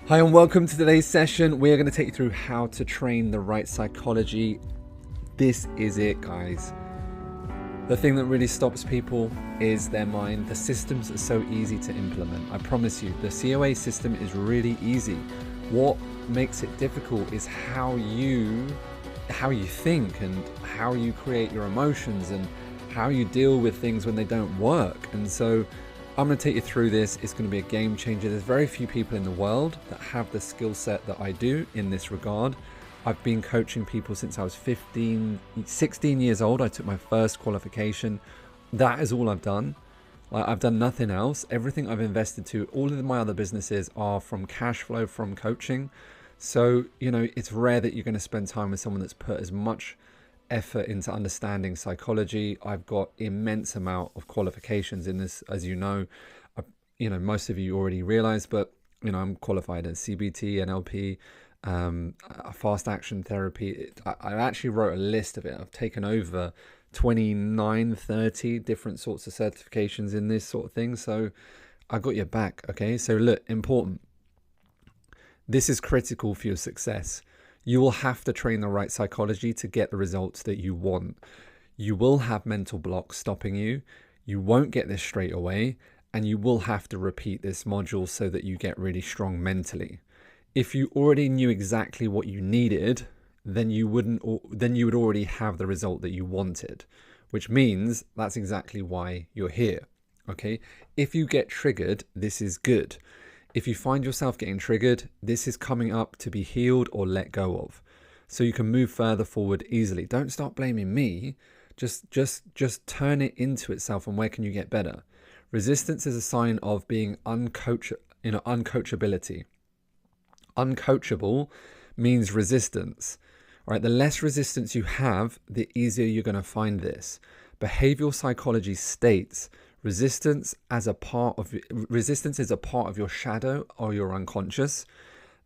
Hi and welcome to today's session. We're going to take you through how to train the right psychology. This is it, guys. The thing that really stops people is their mind. The systems are so easy to implement. I promise you, the COA system is really easy. What makes it difficult is how you think and how you create your emotions and how you deal with things when they don't work. And so I'm going to take you through this. It's going to be a game changer. There's very few people in the world that have the skill set that I do in this regard. I've been coaching people since I was 16 years old. I took my first qualification. That is all I've done. I've done nothing else. Everything I've invested to, all of my other businesses are from cash flow, from coaching. So, it's rare that you're going to spend time with someone that's put as much effort into understanding psychology. I've got immense amount of qualifications in this, as you know. Most of you already realize, but I'm qualified as CBT, NLP, fast action therapy. I actually wrote a list of it. I've taken over 29, 30 different sorts of certifications in this sort of thing. So I got your back. Okay. So look, important. This is critical for your success. You will have to train the right psychology to get the results that you want. You will have mental blocks stopping you. You won't get this straight away, and you will have to repeat this module so that you get really strong mentally. If you already knew exactly what you needed, then you would already have the result that you wanted, which means that's exactly why you're here. Okay? If you get triggered, this is good. If you find yourself getting triggered, this is coming up to be healed or let go of, so you can move further forward easily. Don't start blaming me. Just turn it into itself. And where can you get better? Resistance is a sign of being uncoachability. Uncoachable means resistance. All right. The less resistance you have, the easier you're going to find this. Behavioral psychology states resistance is a part of your shadow or your unconscious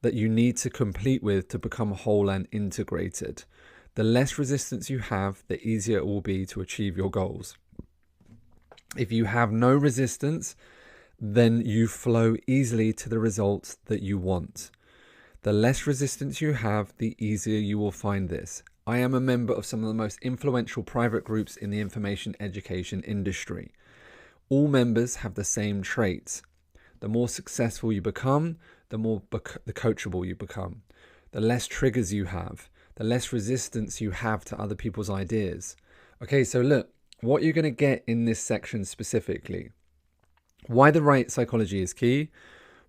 that you need to complete with to become whole and integrated. The less resistance you have, the easier it will be to achieve your goals. If you have no resistance, then you flow easily to the results that you want. The less resistance you have, the easier you will find this. I am a member of some of the most influential private groups in the information education industry. All members have the same traits. The more successful you become, the more the coachable you become. The less triggers you have, the less resistance you have to other people's ideas. Okay, so look, what you're going to get in this section specifically. Why the right psychology is key,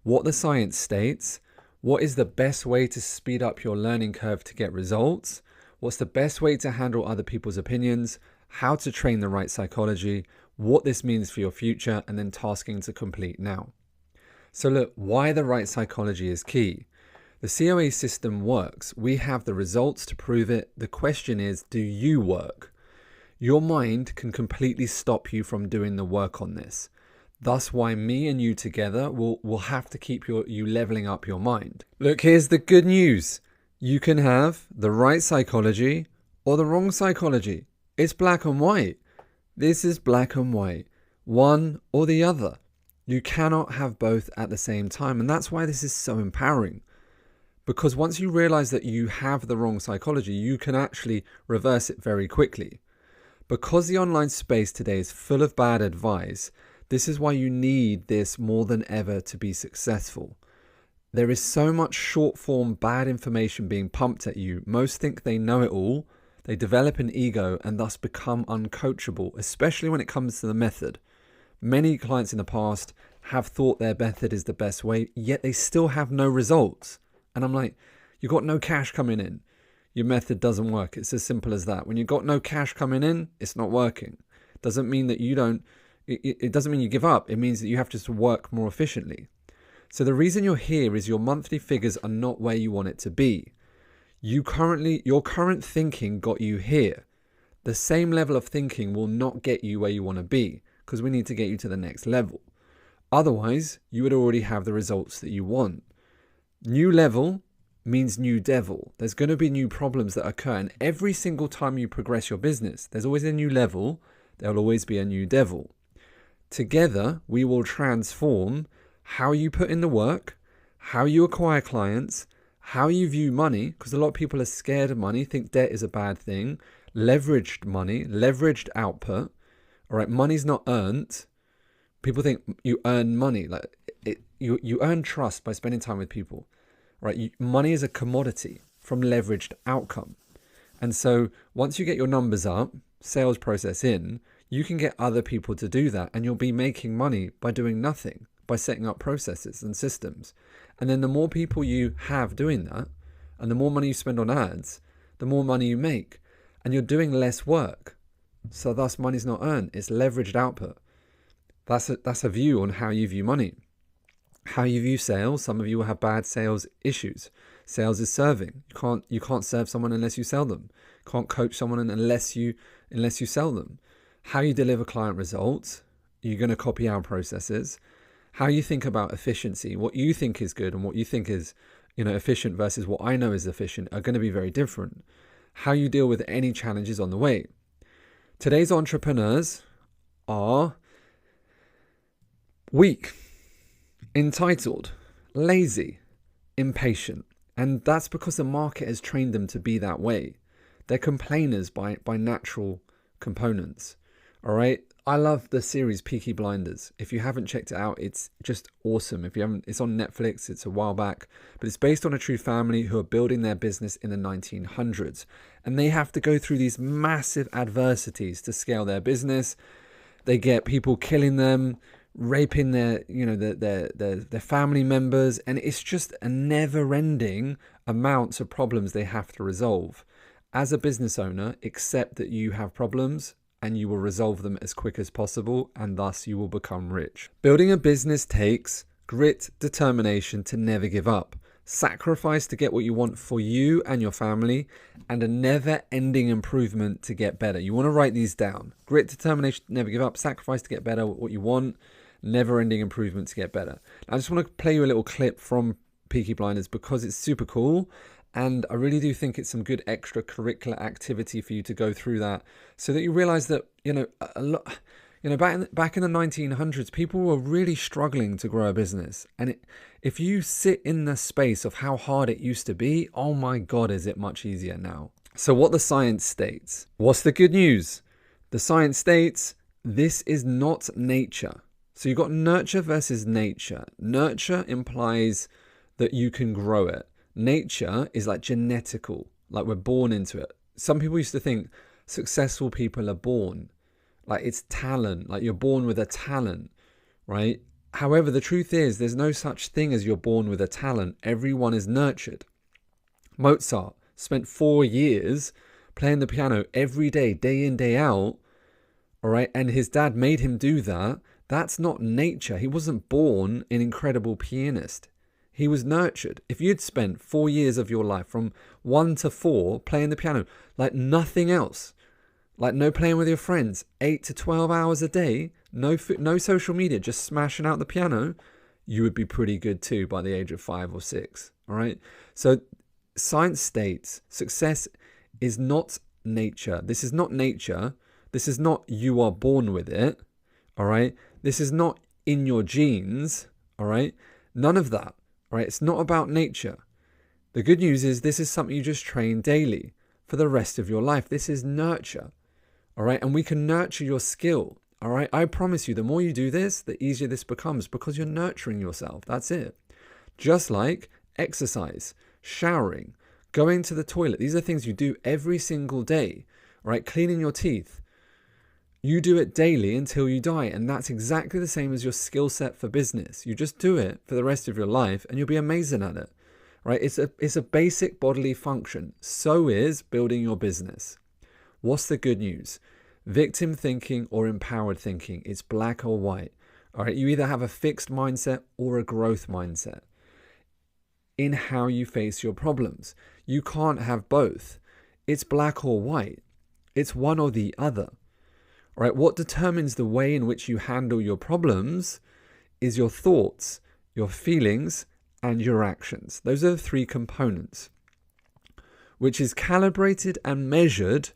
what the science states, what is the best way to speed up your learning curve to get results, what's the best way to handle other people's opinions, how to train the right psychology, what this means for your future, and then tasking to complete now. So look, why the right psychology is key. The COA system works. We have the results to prove it. The question is, do you work? Your mind can completely stop you from doing the work on this. Thus why me and you together will have to keep you leveling up your mind. Look, here's the good news. You can have the right psychology or the wrong psychology. It's black and white. This is black and white, one or the other. You cannot have both at the same time. And that's why this is so empowering. Because once you realize that you have the wrong psychology, you can actually reverse it very quickly. Because the online space today is full of bad advice, this is why you need this more than ever to be successful. There is so much short form bad information being pumped at you. Most think they know it all. They develop an ego and thus become uncoachable, especially when it comes to the method. Many clients in the past have thought their method is the best way, yet they still have no results. And I'm like, you got no cash coming in. Your method doesn't work. It's as simple as that. When you got no cash coming in, it's not working. It doesn't mean that it doesn't mean you give up. It means that you have to work more efficiently. So the reason you're here is your monthly figures are not where you want it to be. Your current thinking got you here. The same level of thinking will not get you where you want to be, because we need to get you to the next level. Otherwise, you would already have the results that you want. New level means new devil. There's going to be new problems that occur. And every single time you progress your business, there's always a new level. There'll always be a new devil. Together, we will transform how you put in the work, how you acquire clients, how you view money, because a lot of people are scared of money, think debt is a bad thing, leveraged money, leveraged output. All right, money's not earned. People think you earn money. Like you earn trust by spending time with people. Right? Money is a commodity from leveraged outcome. And so once you get your numbers up, sales process in, you can get other people to do that, and you'll be making money by doing nothing, by setting up processes and systems. And then the more people you have doing that, and the more money you spend on ads, the more money you make, and you're doing less work. So thus money's not earned, it's leveraged output. That's a view on how you view money. How you view sales, some of you will have bad sales issues. Sales is serving. You can't serve someone unless you sell them. Can't coach someone unless you sell them. How you deliver client results, you're going to copy our processes. How you think about efficiency, what you think is good and what you think is, efficient versus what I know is efficient are going to be very different. How you deal with any challenges on the way. Today's entrepreneurs are weak, entitled, lazy, impatient. And that's because the market has trained them to be that way. They're complainers by natural components. All right. I love the series Peaky Blinders. If you haven't checked it out, it's just awesome. If you haven't, it's on Netflix. It's a while back, but it's based on a true family who are building their business in the 1900s, and they have to go through these massive adversities to scale their business. They get people killing them, raping their family members, and it's just a never-ending amount of problems they have to resolve. As a business owner, accept that you have problems and you will resolve them as quick as possible, and thus you will become rich. Building a business takes grit, determination to never give up, sacrifice to get what you want for you and your family, and a never-ending improvement to get better. You want to write these down. Grit, determination to never give up, sacrifice to get better, what you want, never-ending improvement to get better. Now, I just want to play you a little clip from Peaky Blinders because it's super cool. And I really do think it's some good extracurricular activity for you to go through that, so that you realize that, a lot, back in the 1900s, people were really struggling to grow a business. And if you sit in the space of how hard it used to be, oh my God, is it much easier now? So what the science states, what's the good news? The science states this is not nature. So you've got nurture versus nature. Nurture implies that you can grow it. Nature is like genetical, like we're born into it. Some people used to think successful people are born, like it's talent, like you're born with a talent, right? However, the truth is there's no such thing as you're born with a talent. Everyone is nurtured. Mozart spent 4 years playing the piano every day, day in, day out, all right? And his dad made him do that. That's not nature. He wasn't born an incredible pianist. He was nurtured. If you'd spent 4 years of your life from 1 to 4 playing the piano, like nothing else, like no playing with your friends, 8 to 12 hours a day, no social media, just smashing out the piano, you would be pretty good too by the age of 5 or 6. All right. So science states success is not nature. This is not nature. This is not you are born with it. All right. This is not in your genes. All right. None of that. Right? It's not about nature. The good news is this is something you just train daily for the rest of your life. This is nurture. All right. And we can nurture your skill. All right. I promise you, the more you do this, the easier this becomes because you're nurturing yourself. That's it. Just like exercise, showering, going to the toilet. These are things you do every single day. All right. Cleaning your teeth. You do it daily until you die, and that's exactly the same as your skill set for business. You just do it for the rest of your life, and you'll be amazing at it, right? It's a basic bodily function. So is building your business. What's the good news? Victim thinking or empowered thinking. It's black or white. All right, you either have a fixed mindset or a growth mindset in how you face your problems. You can't have both. It's black or white. It's one or the other. All right, what determines the way in which you handle your problems is your thoughts, your feelings, and your actions. Those are the 3 components, which is calibrated and measured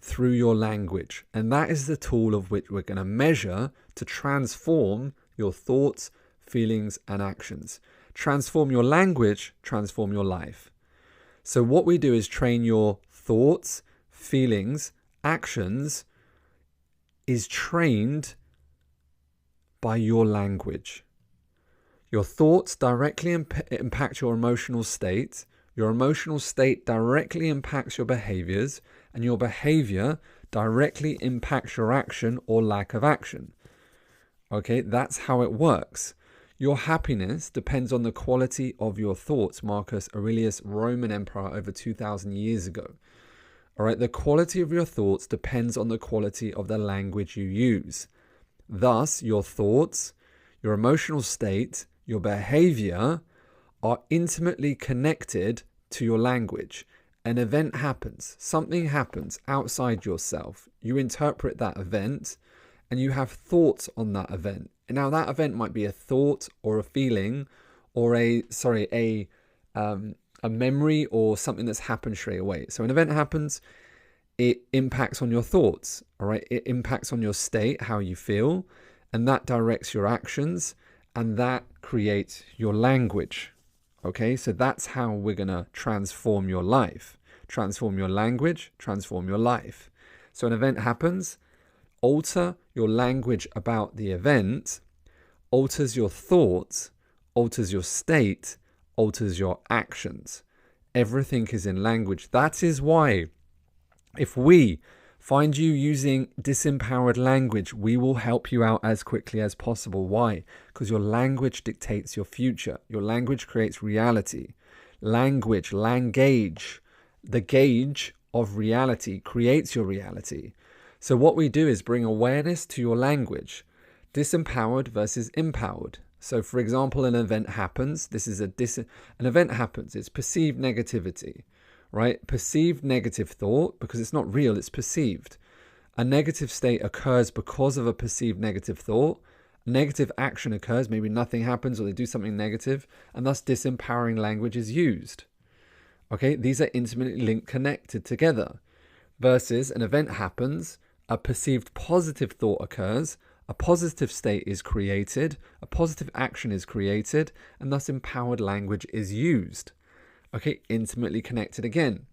through your language. And that is the tool of which we're going to measure to transform your thoughts, feelings, and actions. Transform your language, transform your life. So what we do is train your thoughts, feelings, actions is trained by your language. Your thoughts directly impact your emotional state. Your emotional state directly impacts your behaviors, and your behavior directly impacts your action or lack of action. Okay, that's how it works. Your happiness depends on the quality of your thoughts. Marcus Aurelius, Roman Emperor over 2,000 years ago. All right, the quality of your thoughts depends on the quality of the language you use. Thus, your thoughts, your emotional state, your behavior are intimately connected to your language. An event happens, something happens outside yourself. You interpret that event and you have thoughts on that event. And now that event might be a thought or a feeling or a memory or something that's happened straight away. So an event happens, it impacts on your thoughts, all right? It impacts on your state, how you feel, and that directs your actions, and that creates your language, okay? So that's how we're going to transform your life. Transform your language, transform your life. So an event happens, alter your language about the event, alters your thoughts, alters your state, alters your actions. Everything is in language. That is why if we find you using disempowered language, we will help you out as quickly as possible. Why? Because your language dictates your future. Your language creates reality. Language, the gauge of reality creates your reality. So what we do is bring awareness to your language. Disempowered versus empowered. So for example, an event happens. An event happens. It's perceived negativity, right? Perceived negative thought, because it's not real, it's perceived. A negative state occurs because of a perceived negative thought. Negative action occurs, maybe nothing happens or they do something negative, and thus disempowering language is used. Okay, these are intimately linked, connected together. Versus an event happens, a perceived positive thought occurs, a positive state is created, a positive action is created, and thus empowered language is used. Okay, intimately connected again.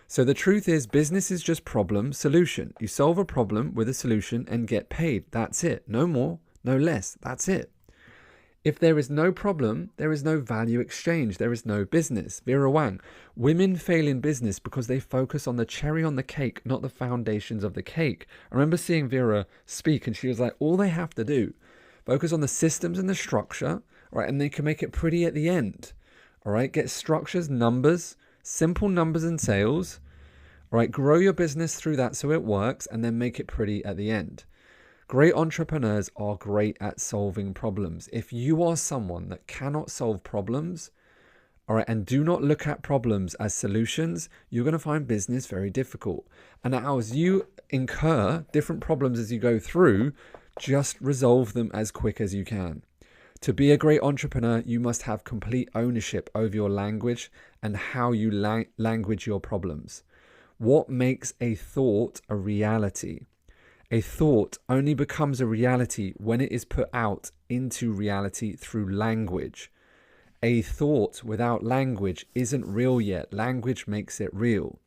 So the truth is, business is just problem, solution. You solve a problem with a solution and get paid. That's it. No more, no less. That's it. If there is no problem, there is no value exchange. There is no business. Vera Wang. Women fail in business because they focus on the cherry on the cake, not the foundations of the cake. I remember seeing Vera speak and she was like, all they have to do, focus on the systems and the structure, right? And they can make it pretty at the end. All right, get structures, numbers, simple numbers and sales. All right, grow your business through that so it works and then make it pretty at the end. Great entrepreneurs are great at solving problems. If you are someone that cannot solve problems, all right, and do not look at problems as solutions, you're going to find business very difficult. And as you incur different problems as you go through, just resolve them as quick as you can. To be a great entrepreneur, you must have complete ownership over your language and how you language your problems. What makes a thought a reality? A thought only becomes a reality when it is put out into reality through language. A thought without language isn't real yet. Language makes it real.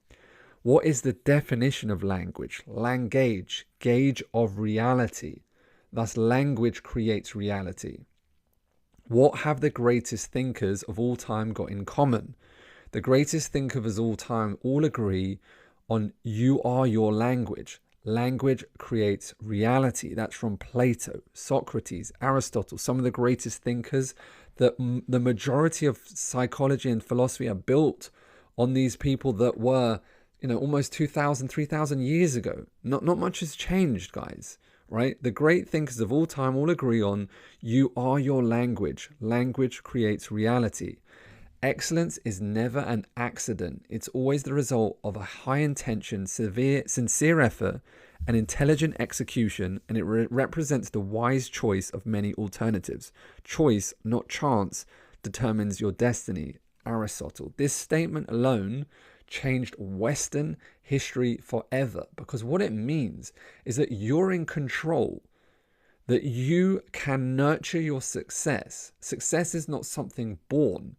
What is the definition of language? Language, gauge of reality. Thus, language creates reality. What have the greatest thinkers of all time got in common? The greatest thinkers of all time all agree on you are your language. Language creates reality. That's from Plato, Socrates, Aristotle, some of the greatest thinkers. That the majority of psychology and philosophy are built on these people that were, almost 2,000, 3,000 years ago. Not much has changed, guys, right? The great thinkers of all time all agree on you are your language. Language creates reality. Excellence is never an accident. It's always the result of a high intention, sincere effort, and intelligent execution, and it represents the wise choice of many alternatives. Choice, not chance, determines your destiny. Aristotle. This statement alone changed Western history forever, because what it means is that you're in control. that you can nurture your success. Success is not something born.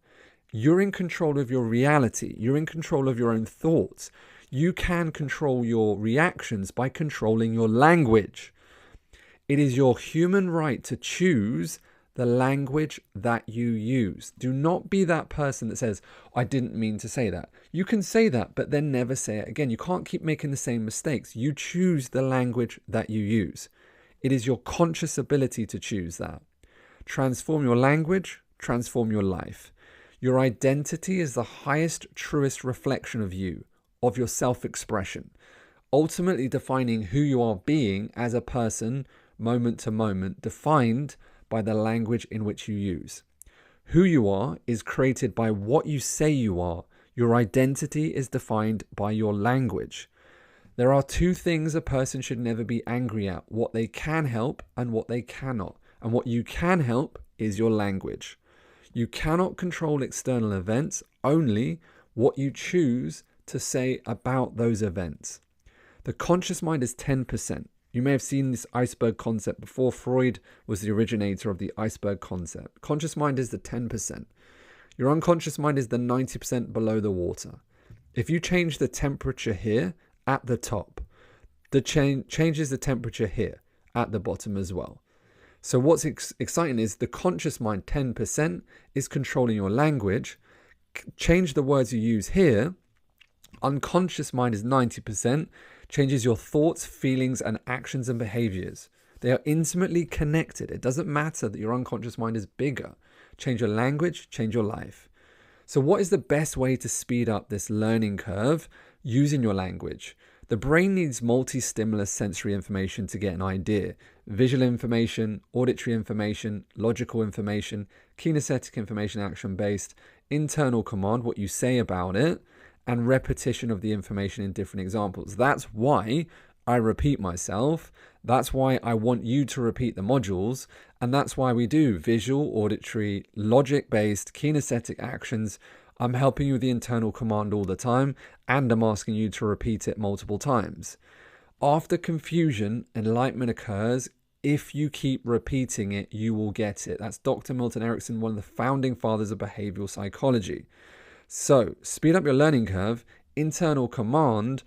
You're in control of your reality. You're in control of your own thoughts. You can control your reactions by controlling your language. It is your human right to choose the language that you use. Do not be that person that says, I didn't mean to say that. You can say that, but then never say it again. You can't keep making the same mistakes. You choose the language that you use. It is your conscious ability to choose that. Transform your language, transform your life. Your identity is the highest, truest reflection of you, of your self-expression, ultimately defining who you are being as a person, moment to moment, defined by the language in which you use. Who you are is created by what you say you are. Your identity is defined by your language. There are two things a person should never be angry at: what they can help and what they cannot. And what you can help is your language. You cannot control external events, only what you choose to say about those events. The conscious mind is 10%. You may have seen this iceberg concept before. Freud was the originator of the iceberg concept. Conscious mind is the 10%. Your unconscious mind is the 90% below the water. If you change the temperature here at the top, the changes the temperature here at the bottom as well. So what's exciting is the conscious mind, 10%, is controlling your language. Change the words you use here. Unconscious mind is 90%, changes your thoughts, feelings, and actions and behaviors. They are intimately connected. It doesn't matter that your unconscious mind is bigger. Change your language, change your life. So what is the best way to speed up this learning curve? Using your language. The brain needs multi-stimulus sensory information to get an idea. Visual information, auditory information, logical information, kinesthetic information, action-based, internal command, what you say about it, and repetition of the information in different examples. That's why I repeat myself. That's why I want you to repeat the modules. And that's why we do visual, auditory, logic-based, kinesthetic actions. I'm helping you with the internal command all the time, and I'm asking you to repeat it multiple times. After confusion, enlightenment occurs. If you keep repeating it, you will get it. That's Dr. Milton Erickson, one of the founding fathers of behavioral psychology. So, speed up your learning curve. Internal command.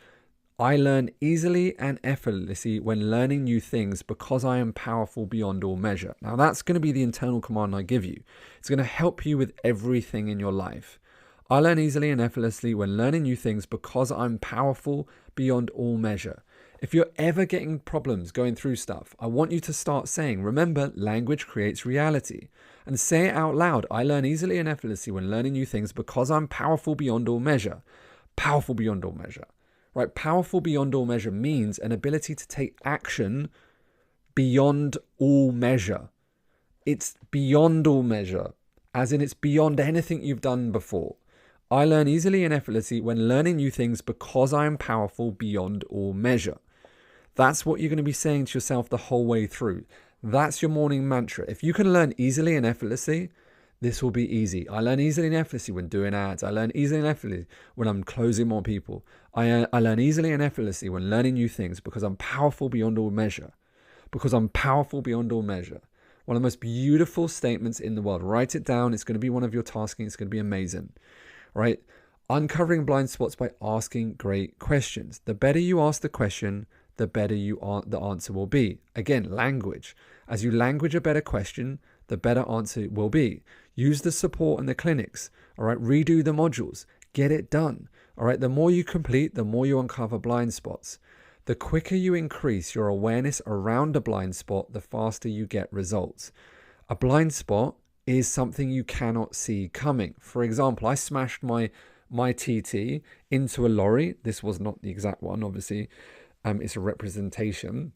I learn easily and effortlessly when learning new things because I am powerful beyond all measure. Now, that's going to be the internal command I give you. It's going to help you with everything in your life. I learn easily and effortlessly when learning new things because I'm powerful beyond all measure. If you're ever getting problems going through stuff, I want you to start saying, remember, language creates reality. And say it out loud. I learn easily and effortlessly when learning new things because I'm powerful beyond all measure. Powerful beyond all measure. Right? Powerful beyond all measure means an ability to take action beyond all measure. It's beyond all measure, as in it's beyond anything you've done before. I learn easily and effortlessly when learning new things because I am powerful beyond all measure. That's what you're going to be saying to yourself the whole way through. That's your morning mantra. If you can learn easily and effortlessly, this will be easy. I learn easily and effortlessly when doing ads. I learn easily and effortlessly when I'm closing more people. I learn easily and effortlessly when learning new things because I'm powerful beyond all measure. Because I'm powerful beyond all measure. One of the most beautiful statements in the world. Write it down. It's going to be one of your tasking. It's going to be amazing. Right? Uncovering blind spots by asking great questions. The better you ask the question, the better the answer will be. Again, language. As you language a better question, the better answer it will be. Use the support and the clinics. All right, redo the modules. Get it done. All right, the more you complete, the more you uncover blind spots. The quicker you increase your awareness around a blind spot, the faster you get results. A blind spot is something you cannot see coming. For example, I smashed my TT into a lorry. This was not the exact one, obviously. It's a representation.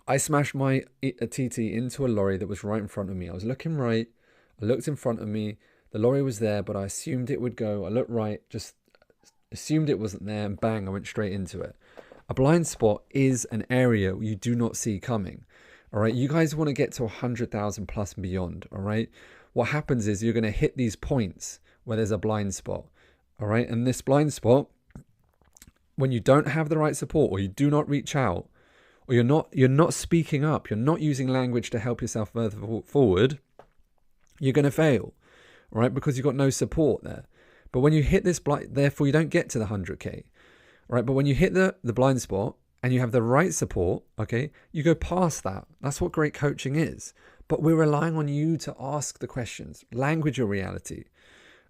I smashed my TT into a lorry that was right in front of me. I was looking right. I looked in front of me. The lorry was there, but I assumed it would go. I looked right, just assumed it wasn't there, and bang, I went straight into it. A blind spot is an area you do not see coming. All right, you guys want to get to 100,000 plus and beyond. All right, what happens is you're going to hit these points where there's a blind spot. All right, and this blind spot, when you don't have the right support or you do not reach out, or you're not speaking up, you're not using language to help yourself further forward, you're going to fail, right? Because you've got no support there. But when you hit this blind, therefore you don't get to the 100K, right? But when you hit the blind spot and you have the right support, okay, you go past that. That's what great coaching is. But we're relying on you to ask the questions, language your reality,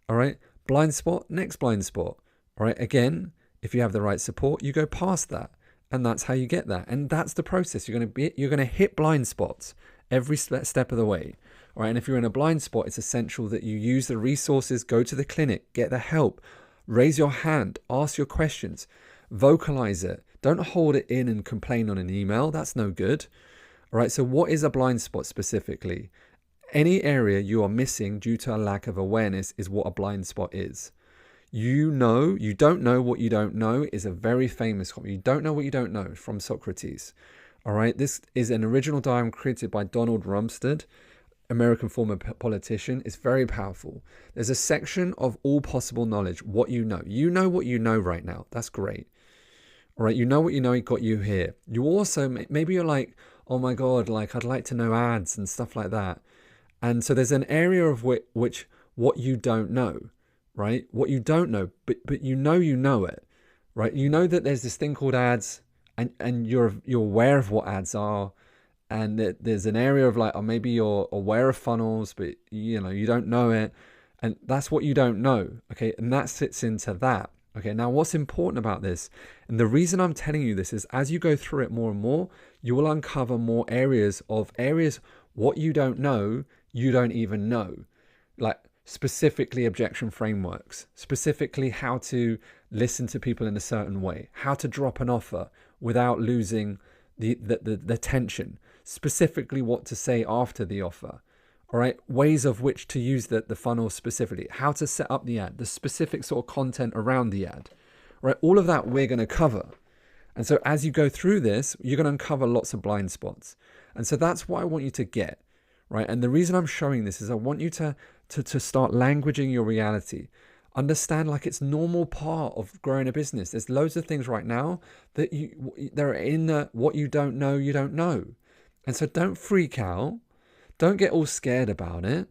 all right? Blind spot, next blind spot, all right? Again, if you have the right support, you go past that. And that's how you get that. And that's the process. You're going to hit blind spots every step of the way. All right. And if you're in a blind spot, it's essential that you use the resources, go to the clinic, get the help, raise your hand, ask your questions, vocalize it. Don't hold it in and complain on an email. That's no good. All right. So what is a blind spot specifically? Any area you are missing due to a lack of awareness is what a blind spot is. You don't know what you don't know is a very famous quote. You don't know what you don't know, from Socrates. All right. This is an original diagram created by Donald Rumsfeld, American former politician. It's very powerful. There's a section of all possible knowledge, what you know. You know what you know right now. That's great. All right. You know what you know, it got you here. You also, maybe you're like, oh my God, like I'd like to know ads and stuff like that. And so there's an area of which what you don't know, right? What you don't know, but you know it, right? You know that there's this thing called ads, and you're aware of what ads are. And there's an area of like, or maybe you're aware of funnels, but you don't know it. And that's what you don't know. Okay. And that sits into that. Okay. Now what's important about this, and the reason I'm telling you this is as you go through it more and more, you will uncover more areas what you don't know, you don't even know. Like specifically objection frameworks, specifically how to listen to people in a certain way, how to drop an offer without losing the tension, specifically what to say after the offer, all right, ways of which to use the funnel specifically, how to set up the ad, the specific sort of content around the ad, right? All of that we're going to cover. And so as you go through this, you're going to uncover lots of blind spots. And so that's what I want you to get, right? And the reason I'm showing this is I want you to start languaging your reality. Understand like it's normal part of growing a business. There's loads of things right now that they're in the what you don't know, you don't know. And so don't freak out. Don't get all scared about it,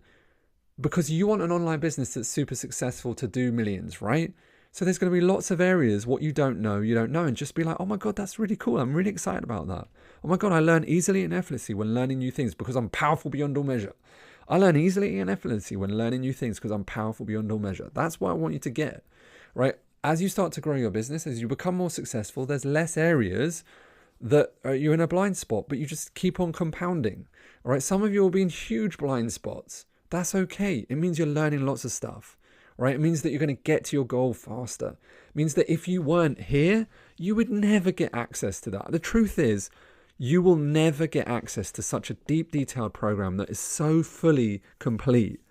because you want an online business that's super successful to do millions, right? So there's going to be lots of areas, what you don't know, and just be like, oh my God, that's really cool. I'm really excited about that. Oh my God, I learn easily and effortlessly when learning new things because I'm powerful beyond all measure. I learn easily and effortlessly when learning new things because I'm powerful beyond all measure. That's what I want you to get, right? As you start to grow your business, as you become more successful, there's less areas that you're in a blind spot, but you just keep on compounding, all right? Some of you will be in huge blind spots. That's okay. It means you're learning lots of stuff, right? It means that you're going to get to your goal faster. It means that if you weren't here, you would never get access to that. The truth is, you will never get access to such a deep, detailed program that is so fully complete.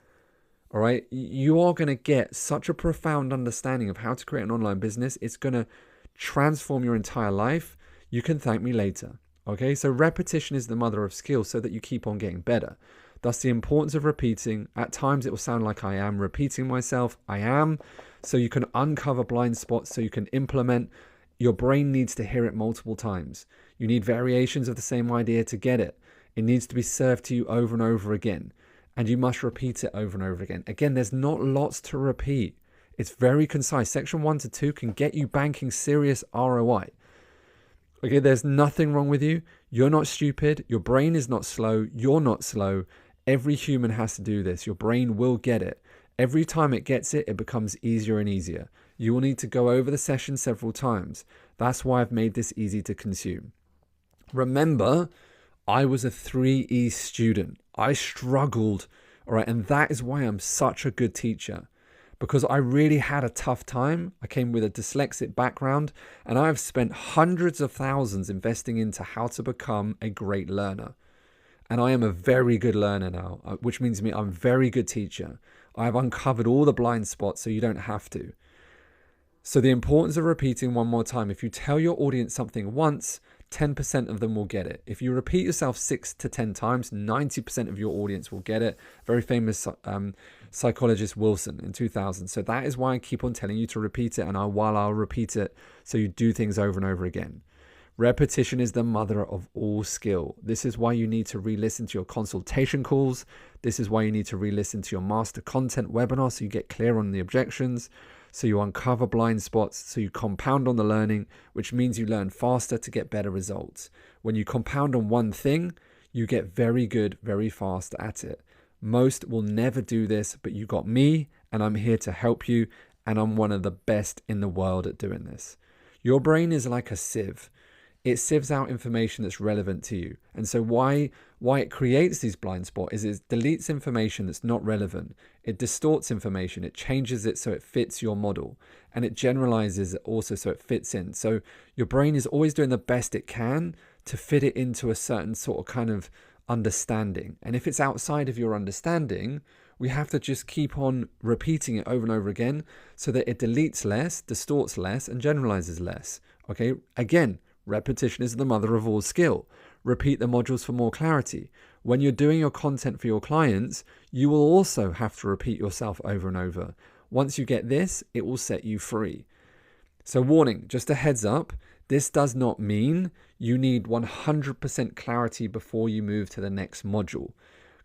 All right. You are going to get such a profound understanding of how to create an online business. It's going to transform your entire life. You can thank me later. Okay. So repetition is the mother of skill, so that you keep on getting better. Thus the importance of repeating. At times it will sound like I am repeating myself. I am. So you can uncover blind spots, so you can implement. Your brain needs to hear it multiple times. You need variations of the same idea to get it. It needs to be served to you over and over again. And you must repeat it over and over again. Again, there's not lots to repeat. It's very concise. Section 1 to 2 can get you banking serious ROI. Okay, there's nothing wrong with you. You're not stupid. Your brain is not slow. You're not slow. Every human has to do this. Your brain will get it. Every time it gets it, it becomes easier and easier. You will need to go over the session several times. That's why I've made this easy to consume. Remember, I was a 3E student. I struggled, all right? And that is why I'm such a good teacher, because I really had a tough time. I came with a dyslexic background, and I've spent hundreds of thousands investing into how to become a great learner. And I am a very good learner now, which means I'm a very good teacher. I've uncovered all the blind spots, so you don't have to. So the importance of repeating one more time. If you tell your audience something once, 10% of them will get it. If you repeat yourself 6 to 10 times, 90% of your audience will get it. Very famous psychologist Wilson in 2000. So that is why I keep on telling you to repeat it, and while I'll repeat it so you do things over and over again. Repetition is the mother of all skill. This is why you need to re-listen to your consultation calls. This is why you need to re-listen to your master content webinar so you get clear on the objections, so you uncover blind spots, so you compound on the learning, which means you learn faster to get better results. When you compound on one thing, you get very good, very fast at it. Most will never do this, but you got me, and I'm here to help you, and I'm one of the best in the world at doing this. Your brain is like a sieve. It sieves out information that's relevant to you. And so why it creates these blind spots is it deletes information that's not relevant. It distorts information. It changes it so it fits your model. And it generalizes it also so it fits in. So your brain is always doing the best it can to fit it into a certain sort of kind of understanding. And if it's outside of your understanding, we have to just keep on repeating it over and over again so that it deletes less, distorts less, and generalizes less. Okay, again, repetition is the mother of all skill. Repeat the modules for more clarity. When you're doing your content for your clients, you will also have to repeat yourself over and over. Once you get this, it will set you free. So warning, just a heads up, this does not mean you need 100% clarity before you move to the next module.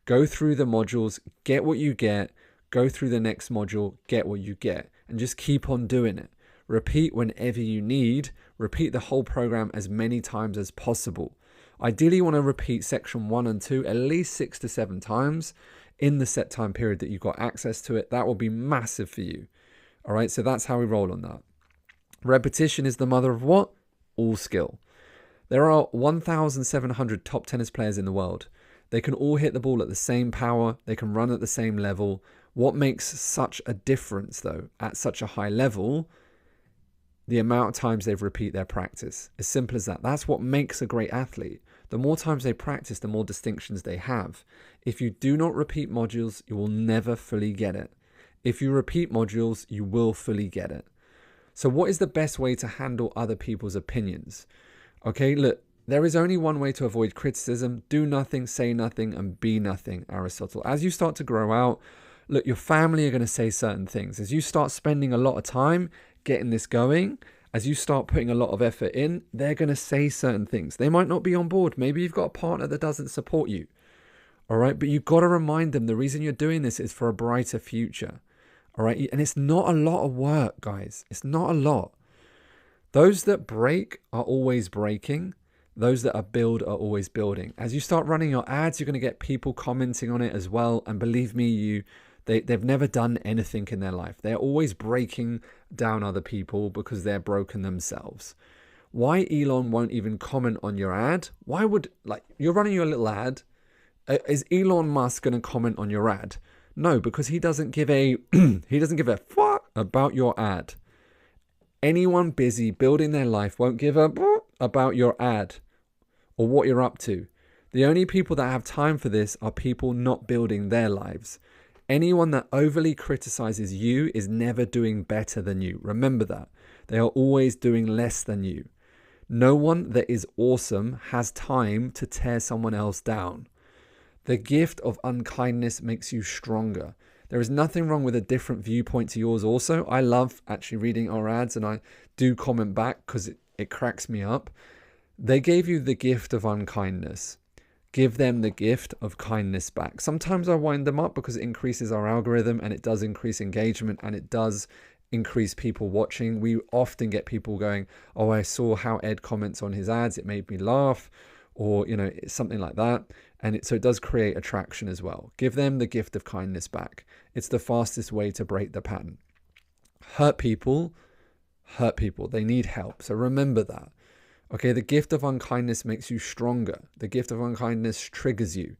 Go through the modules, get what you get, go through the next module, get what you get, and just keep on doing it. Repeat whenever you need. Repeat the whole program as many times as possible. Ideally, you want to repeat section 1 and 2 at least 6 to 7 times in the set time period that you've got access to it. That will be massive for you. All right, so that's how we roll on that. Repetition is the mother of what? All skill. There are 1,700 top tennis players in the world. They can all hit the ball at the same power. They can run at the same level. What makes such a difference, though, at such a high level? The amount of times they repeat their practice. As simple as that. That's what makes a great athlete. The more times they practice, the more distinctions they have. If you do not repeat modules, you will never fully get it. If you repeat modules, you will fully get it. So what is the best way to handle other people's opinions? Okay, look, there is only one way to avoid criticism. Do nothing, say nothing, and be nothing, Aristotle. As you start to grow out, look, your family are going to say certain things. As you start spending a lot of time getting this going, as you start putting a lot of effort in, they're going to say certain things. They might not be on board. Maybe you've got a partner that doesn't support you. All right. But you've got to remind them the reason you're doing this is for a brighter future. All right. And it's not a lot of work, guys. It's not a lot. Those that break are always breaking. Those that are build are always building. As you start running your ads, you're going to get people commenting on it as well. And believe me, they've never done anything in their life. They're always breaking down other people because they're broken themselves. Why Elon won't even comment on your ad? Why would, you're running your little ad. Is Elon Musk going to comment on your ad? No, because he doesn't give a fuck about your ad. Anyone busy building their life won't give a about your ad or what you're up to. The only people that have time for this are people not building their lives. Anyone that overly criticizes you is never doing better than you. Remember that. They are always doing less than you. No one that is awesome has time to tear someone else down. The gift of unkindness makes you stronger. There is nothing wrong with a different viewpoint to yours also. I love actually reading our ads and I do comment back because it cracks me up. They gave you the gift of unkindness. Give them the gift of kindness back. Sometimes I wind them up because it increases our algorithm and it does increase engagement and it does increase people watching. We often get people going, oh, I saw how Ed comments on his ads. It made me laugh, or, something like that. And so it does create attraction as well. Give them the gift of kindness back. It's the fastest way to break the pattern. Hurt people. They need help. So remember that. Okay, the gift of unkindness makes you stronger. The gift of unkindness triggers you.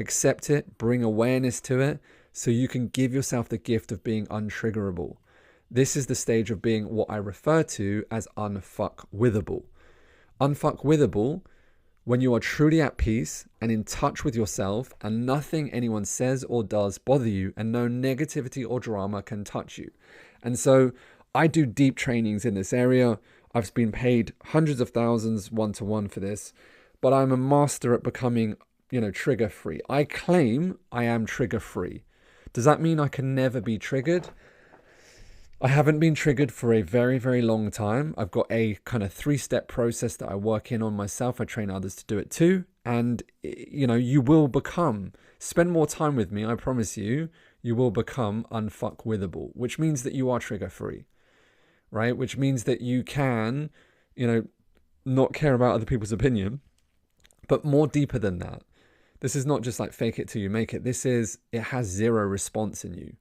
Accept it, bring awareness to it, so you can give yourself the gift of being untriggerable. This is the stage of being what I refer to as unfuckwithable. Unfuckwithable, when you are truly at peace and in touch with yourself and nothing anyone says or does bother you and no negativity or drama can touch you. And so I do deep trainings in this area. I've been paid hundreds of thousands one-to-one for this, but I'm a master at becoming, trigger free. I claim I am trigger free. Does that mean I can never be triggered? I haven't been triggered for a very, very long time. I've got a kind of 3-step process that I work in on myself. I train others to do it too. And, you will spend more time with me. I promise you, you will become unfuckwithable, which means that you are trigger free, right? Which means that you can, not care about other people's opinion, but more deeper than that. This is not just like fake it till you make it. It has zero response in you.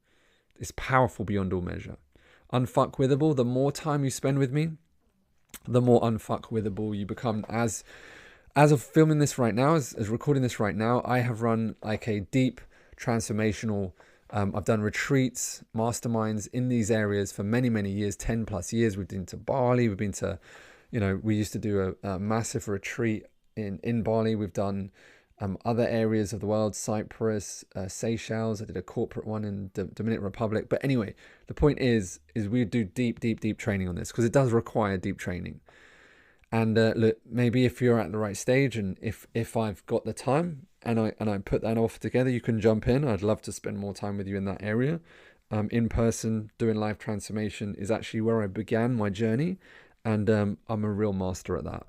It's powerful beyond all measure. Unfuckwithable, the more time you spend with me, the more unfuckwithable you become. As of filming this right now, as recording this right now, I have run like a deep transformational, I've done retreats, masterminds in these areas for many, many years, 10 plus years. We've been to Bali, we've been to, we used to do a massive retreat in Bali. We've done other areas of the world, Cyprus, Seychelles. I did a corporate one in the Dominican Republic. But anyway, the point is we do deep training on this because it does require deep training. And look, maybe if you're at the right stage and if I've got the time and I put that offer together, you can jump in. I'd love to spend more time with you in that area. In person, doing life transformation is actually where I began my journey. And I'm a real master at that.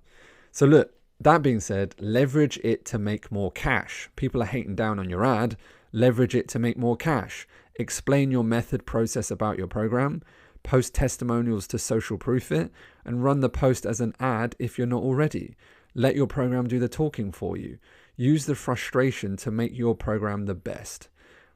So look, that being said, leverage it to make more cash. People are hating down on your ad. Leverage it to make more cash. Explain your method, process about your program. Post testimonials to social proof it. And run the post as an ad if you're not already. Let your program do the talking for you. Use the frustration to make your program the best.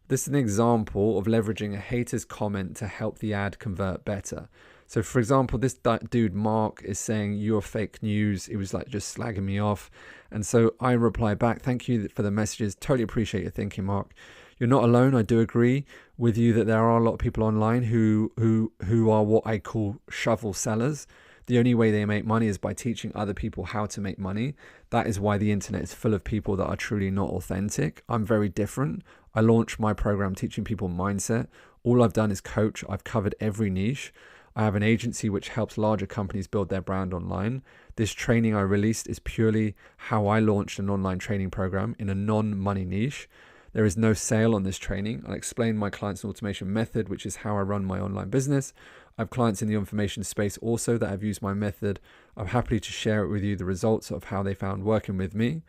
This is an example of leveraging a hater's comment to help the ad convert better. So for example, this dude, Mark, is saying you're fake news. He was like just slagging me off. And so I reply back, thank you for the messages. Totally appreciate your thinking, Mark. You're not alone. I do agree with you that there are a lot of people online who are what I call shovel sellers. The only way they make money is by teaching other people how to make money. That is why the internet is full of people that are truly not authentic. I'm very different. I launched my program teaching people mindset. All I've done is coach. I've covered every niche. I have an agency which helps larger companies build their brand online. This training I released is purely how I launched an online training program in a non-money niche. There is no sale on this training. I'll explain my clients and automation method, which is how I run my online business. I have clients in the information space also that have used my method. I'm happy to share it with you, the results of how they found working with me.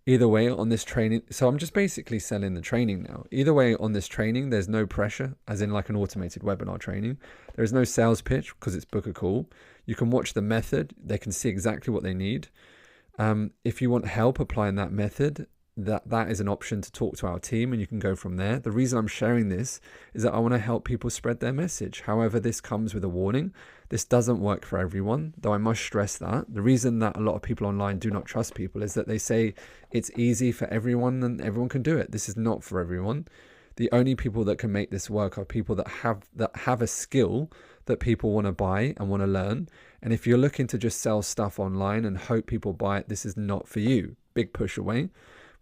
Either way on this training, so I'm just basically selling the training now. Either way on this training, there's no pressure, as in like an automated webinar training. There is no sales pitch because it's book a call. You can watch the method. They can see exactly what they need. If you want help applying that method, that is an option to talk to our team and you can go from there. The reason I'm sharing this is that I want to help people spread their message. However, this comes with a warning. This doesn't work for everyone, though I must stress that. The reason that a lot of people online do not trust people is that they say it's easy for everyone and everyone can do it. This is not for everyone. The only people that can make this work are people that have a skill that people want to buy and want to learn. And if you're looking to just sell stuff online and hope people buy it, this is not for you. Big push away.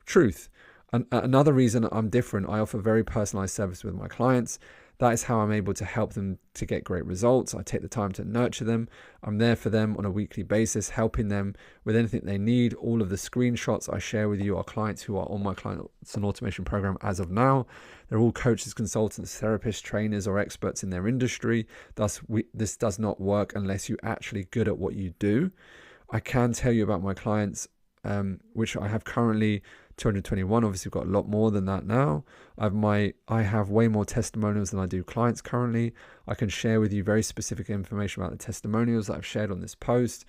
Truth. Another reason I'm different, I offer very personalized service with my clients. That is how I'm able to help them to get great results. I take the time to nurture them. I'm there for them on a weekly basis, helping them with anything they need. All of the screenshots I share with you are clients who are on my clients and automation program as of now. They're all coaches, consultants, therapists, trainers, or experts in their industry. Thus, this does not work unless you're actually good at what you do. I can tell you about my clients, which I have currently 221. Obviously we've got a lot more than that now. I have way more testimonials than I do clients currently. I can share with you very specific information about the testimonials that I've shared on this post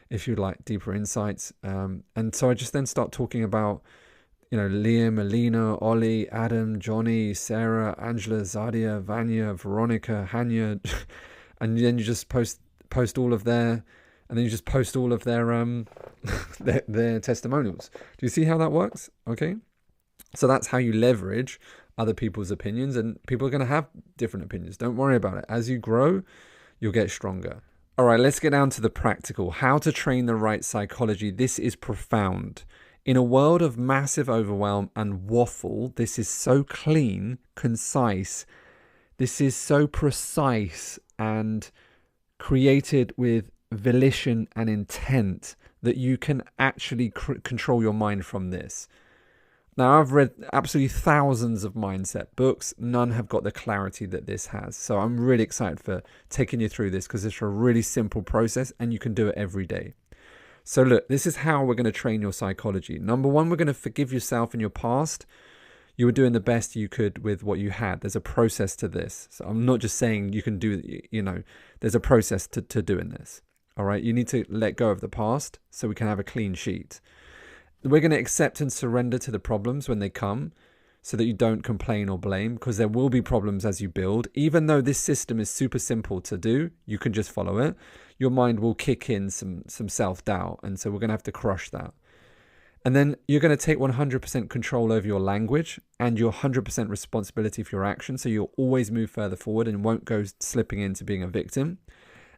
if you'd like deeper insights. And so I just then start talking about, Liam, Alina, Ollie, Adam, Johnny, Sarah, Angela, Zadia, Vanya, Veronica, Hanya, and then you just post all of their their testimonials. Do you see how that works? Okay. So that's how you leverage other people's opinions, and people are going to have different opinions. Don't worry about it. As you grow, you'll get stronger. All right, let's get down to the practical. How to train the right psychology. This is profound. In a world of massive overwhelm and waffle, this is so clean, concise. This is so precise and created with volition and intent that you can actually control your mind from this. Now, I've read absolutely thousands of mindset books. None have got the clarity that this has. So I'm really excited for taking you through this, because it's a really simple process and you can do it every day. So look, this is how we're going to train your psychology. Number one, we're going to forgive yourself in your past. You were doing the best you could with what you had. There's a process to this. So I'm not just saying you can do, there's a process to doing this. All right. You need to let go of the past so we can have a clean sheet. We're going to accept and surrender to the problems when they come, so that you don't complain or blame, because there will be problems as you build. Even though this system is super simple to do, you can just follow it. Your mind will kick in some self-doubt. And so we're going to have to crush that. And then you're going to take 100% control over your language and your 100% responsibility for your actions. So you'll always move further forward and won't go slipping into being a victim.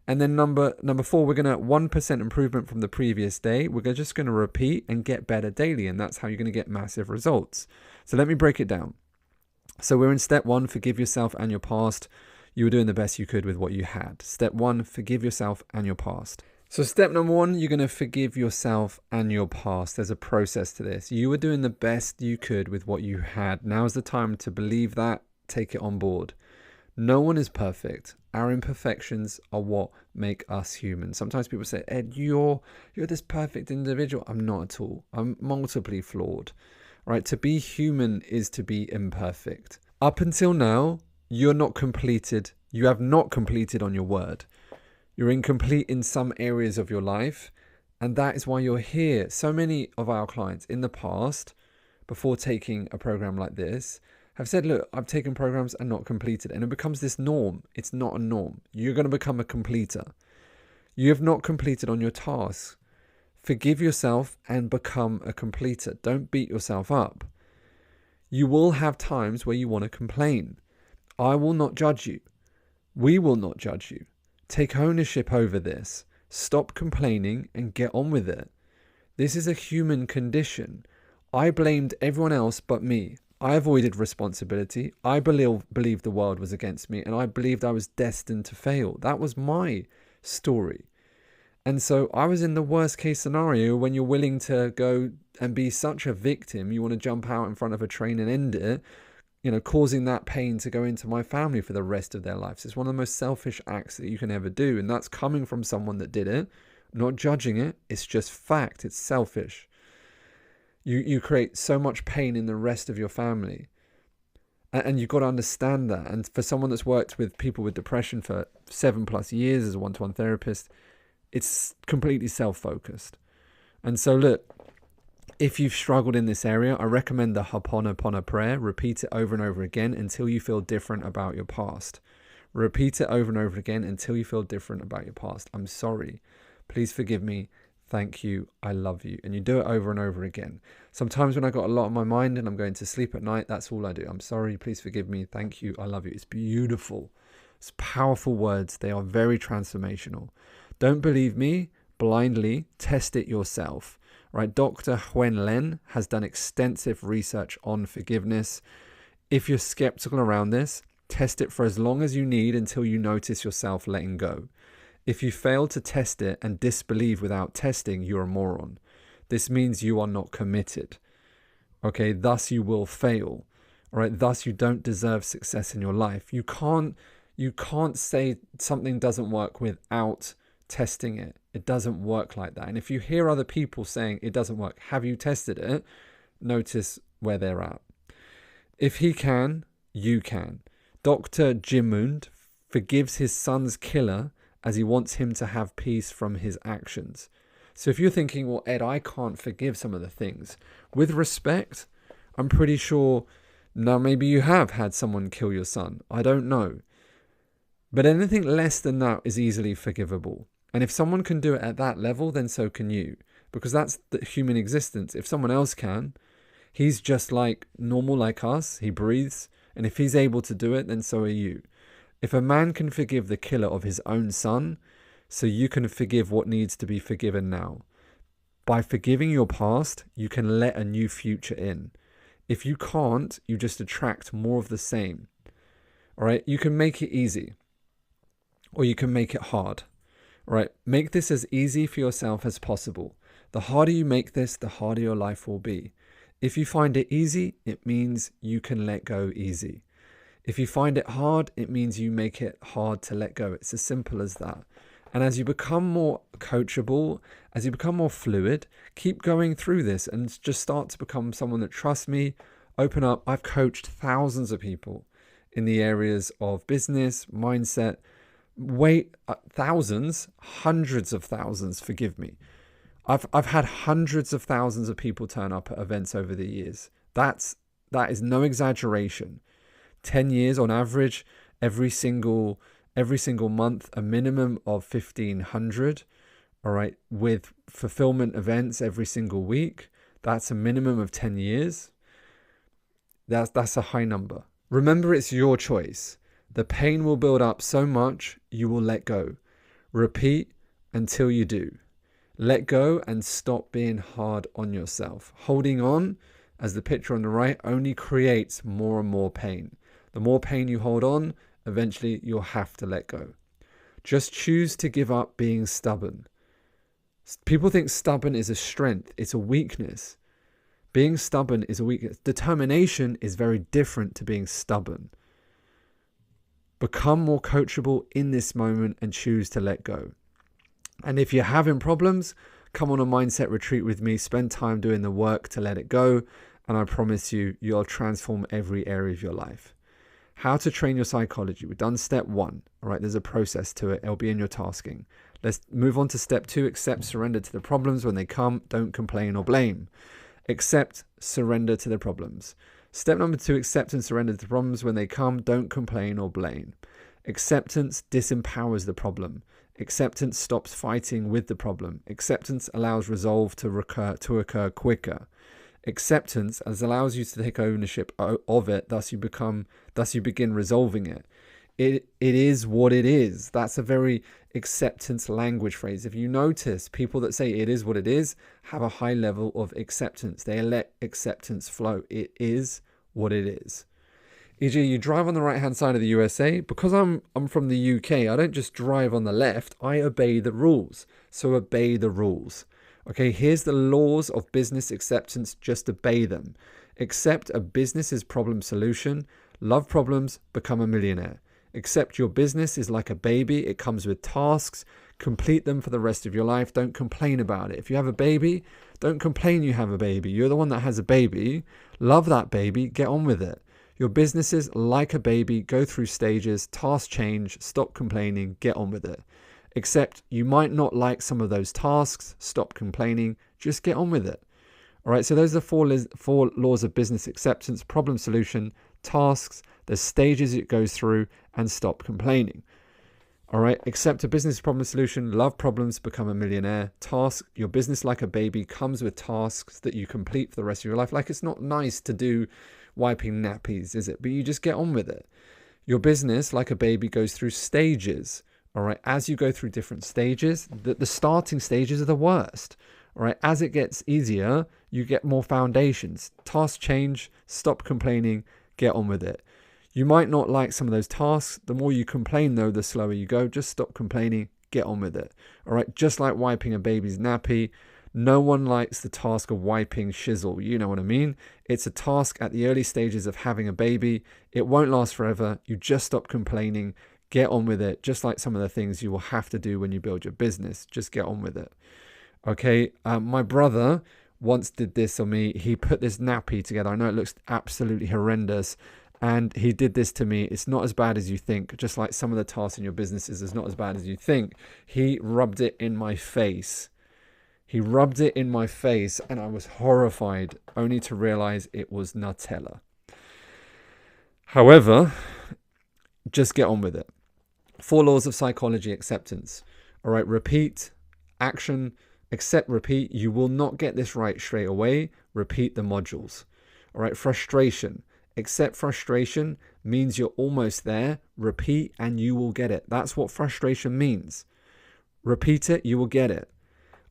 And then number four, we're going to 1% improvement from the previous day. We're just going to repeat and get better daily. And that's how you're going to get massive results. So let me break it down. So we're in step one, forgive yourself and your past. You were doing the best you could with what you had. Step one, forgive yourself and your past. So step number one, you're going to forgive yourself and your past. There's a process to this. You were doing the best you could with what you had. Now's the time to believe that, take it on board. No one is perfect. Our imperfections are what make us human. Sometimes people say, Ed, you're this perfect individual. I'm not at all. I'm multiply flawed. Right? To be human is to be imperfect. Up until now, you're not completed. You have not completed on your word. You're incomplete in some areas of your life, and that is why you're here. So many of our clients in the past, before taking a program like this, have said, look, I've taken programs and not completed. And it becomes this norm. It's not a norm. You're going to become a completer. You have not completed on your tasks. Forgive yourself and become a completer. Don't beat yourself up. You will have times where you want to complain. I will not judge you. We will not judge you. Take ownership over this. Stop complaining and get on with it. This is a human condition. I blamed everyone else but me. I avoided responsibility. I believed the world was against me, and I believed I was destined to fail. That was my story. And so I was in the worst case scenario when you're willing to go and be such a victim. You want to jump out in front of a train and end it, causing that pain to go into my family for the rest of their lives. It's one of the most selfish acts that you can ever do. And that's coming from someone that did it. I'm not judging it. It's just fact. It's selfish. You create so much pain in the rest of your family. And you've got to understand that. And for someone that's worked with people with depression for 7+ years as a one-to-one therapist, it's completely self-focused. And so look, if you've struggled in this area, I recommend the Ho'oponopono prayer. Repeat it over and over again until you feel different about your past. Repeat it over and over again until you feel different about your past. I'm sorry. Please forgive me. Thank you. I love you. And you do it over and over again. Sometimes when I got a lot on my mind and I'm going to sleep at night, that's all I do. I'm sorry. Please forgive me. Thank you. I love you. It's beautiful. It's powerful words. They are very transformational. Don't believe me blindly. Test it yourself. Right? Dr. Huen Len has done extensive research on forgiveness. If you're skeptical around this, test it for as long as you need until you notice yourself letting go. If you fail to test it and disbelieve without testing, you're a moron. This means you are not committed. Okay, thus you will fail. All right, thus you don't deserve success in your life. You can't say something doesn't work without testing it. It doesn't work like that. And if you hear other people saying it doesn't work, have you tested it? Notice where they're at. If he can, you can. Dr. Jimund forgives his son's killer as he wants him to have peace from his actions. So if you're thinking, well, Ed, I can't forgive some of the things. With respect, I'm pretty sure now maybe you have had someone kill your son. I don't know. But anything less than that is easily forgivable. And if someone can do it at that level, then so can you. Because that's the human existence. If someone else can, he's just like normal like us. He breathes. And if he's able to do it, then so are you. If a man can forgive the killer of his own son, so you can forgive what needs to be forgiven now. By forgiving your past, you can let a new future in. If you can't, you just attract more of the same. All right, you can make it easy, or you can make it hard. All right, make this as easy for yourself as possible. The harder you make this, the harder your life will be. If you find it easy, it means you can let go easy. If you find it hard, it means you make it hard to let go. It's as simple as that. And as you become more coachable, as you become more fluid, keep going through this and just start to become someone that trusts me. Open up. I've coached thousands of people in the areas of business, mindset, thousands, hundreds of thousands, forgive me. I've had hundreds of thousands of people turn up at events over the years. That is no exaggeration. 10 years on average, every single month, a minimum of 1,500. All right, with fulfillment events every single week, that's a minimum of 10 years. That's a high number. Remember, it's your choice. The pain will build up so much, you will let go. Repeat until you do. Let go and stop being hard on yourself. Holding on, as the picture on the right, only creates more and more pain. The more pain you hold on, eventually you'll have to let go. Just choose to give up being stubborn. People think stubborn is a strength. It's a weakness. Being stubborn is a weakness. Determination is very different to being stubborn. Become more coachable in this moment and choose to let go. And if you're having problems, come on a mindset retreat with me. Spend time doing the work to let it go. And I promise you, you'll transform every area of your life. How to train your psychology. We've done step 1. All right, there's a process to it. It'll be in your tasking. Let's move on to step 2. Accept, surrender to the problems when they come. Don't complain or blame. Accept, surrender to the problems. Step number 2, accept and surrender to the problems when they come. Don't complain or blame. Acceptance disempowers the problem. Acceptance stops fighting with the problem. Acceptance allows resolve to occur quicker. Acceptance allows you to take ownership of it, thus you begin resolving it. It is what it is. That's a very acceptance language phrase. If you notice, people that say it is what it is have a high level of acceptance. They let acceptance flow. It is what it is. E.g., you drive on the right-hand side of the USA. Because I'm from the UK, I don't just drive on the left. I obey the rules. So obey the rules. Okay, here's the laws of business acceptance. Just obey them. Accept a business's problem solution. Love problems. Become a millionaire. Accept your business is like a baby. It comes with tasks. Complete them for the rest of your life. Don't complain about it. If you have a baby, don't complain you have a baby. You're the one that has a baby. Love that baby. Get on with it. Your business is like a baby. Go through stages. Tasks change. Stop complaining. Get on with it. Accept you might not like some of those tasks. Stop complaining. Just get on with it. All right. So those are the 4 laws of business acceptance: problem solution, tasks, the stages it goes through, and stop complaining. All right. Accept a business problem solution. Love problems. Become a millionaire. Task. Your business like a baby comes with tasks that you complete for the rest of your life. Like, it's not nice to do wiping nappies, is it? But you just get on with it. Your business like a baby goes through stages. All right. As you go through different stages, the starting stages are the worst. All right. As it gets easier, you get more foundations. Tasks change. Stop complaining. Get on with it. You might not like some of those tasks. The more you complain, though, the slower you go. Just stop complaining. Get on with it. All right. Just like wiping a baby's nappy. No one likes the task of wiping shizzle. You know what I mean? It's a task at the early stages of having a baby. It won't last forever. You just stop complaining. Get on with it. Just like some of the things you will have to do when you build your business. Just get on with it. Okay. My brother once did this on me. He put this nappy together. I know it looks absolutely horrendous. And he did this to me. It's not as bad as you think. Just like some of the tasks in your businesses is not as bad as you think. He rubbed it in my face. He rubbed it in my face and I was horrified, only to realize it was Nutella. However, just get on with it. 4 laws of psychology acceptance. All right, repeat, action, accept, repeat. You will not get this right straight away. Repeat the modules. All right, frustration. Accept frustration means you're almost there. Repeat and you will get it. That's what frustration means. Repeat it, you will get it.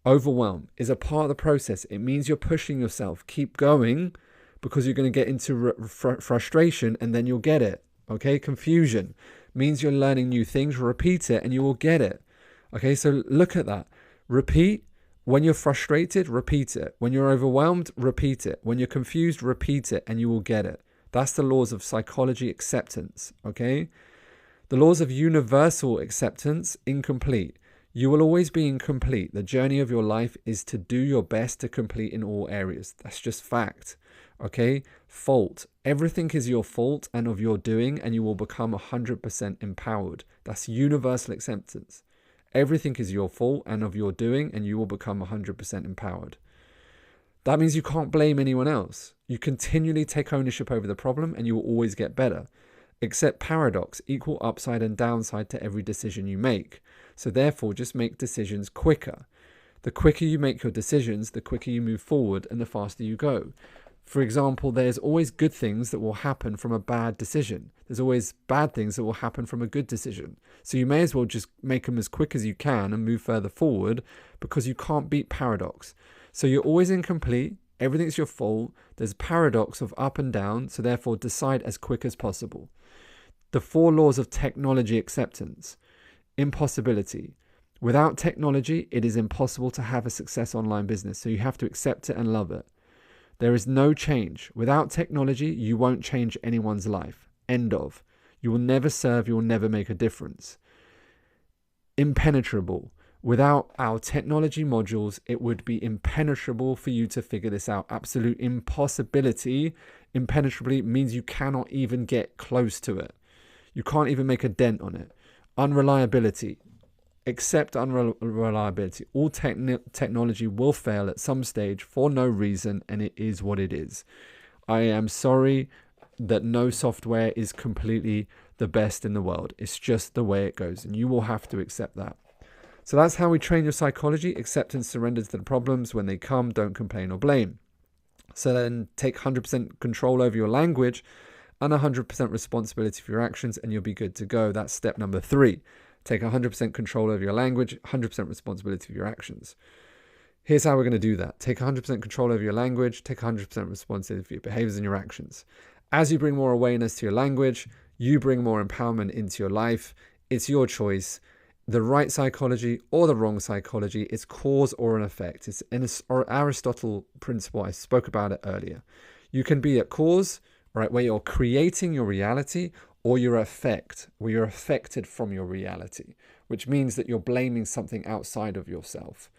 Overwhelm is a part of the process. It means you're pushing yourself. Keep going because you're going to get into frustration and then you'll get it. Okay, confusion means you're learning new things. Repeat it and you will get it. Okay, so look at that. Repeat, When you're frustrated, repeat it. When you're overwhelmed, repeat it. When you're confused, repeat it, and you will get it. That's the laws of psychology acceptance, okay? The laws of universal acceptance, incomplete. You will always be incomplete. The journey of your life is to do your best to complete in all areas. That's just fact, okay? Fault. Everything is your fault and of your doing, and you will become 100% empowered. That's universal acceptance. Everything is your fault and of your doing, and you will become 100% empowered. That means you can't blame anyone else. You continually take ownership over the problem, and you will always get better. Accept paradox, equal upside and downside to every decision you make. So therefore, just make decisions quicker. The quicker you make your decisions, the quicker you move forward and the faster you go. For example, there's always good things that will happen from a bad decision. There's always bad things that will happen from a good decision. So you may as well just make them as quick as you can and move further forward, because you can't beat paradox. So you're always incomplete. Everything's your fault. There's paradox of up and down. So therefore, decide as quick as possible. The 4 laws of technology acceptance. Impossibility. Without technology, it is impossible to have a success online business. So you have to accept it and love it. There is no change. Without technology, you won't change anyone's life. End of. You will never serve. You will never make a difference. Impenetrable. Without our technology modules, it would be impenetrable for you to figure this out. Absolute impossibility. Impenetrably means you cannot even get close to it. You can't even make a dent on it. Unreliability. Accept unreliability. All technology will fail at some stage for no reason, and it is what it is. I am sorry that no software is completely the best in the world. It's just the way it goes, and you will have to accept that. So that's how we train your psychology. Acceptance, surrender to the problems. When they come, don't complain or blame. So then take 100% control over your language and 100% responsibility for your actions, and you'll be good to go. That's step number 3. Take 100% control over your language, 100% responsibility for your actions. Here's how we're going to do that. Take 100% control over your language, take 100% responsibility for your behaviors and your actions. As you bring more awareness to your language, you bring more empowerment into your life. It's your choice. The right psychology or the wrong psychology, it's cause or an effect. It's an Aristotle principle. I spoke about it earlier. You can be at cause, right, where you're creating your reality, or your effect, where you're affected from your reality, which means that you're blaming something outside of yourself.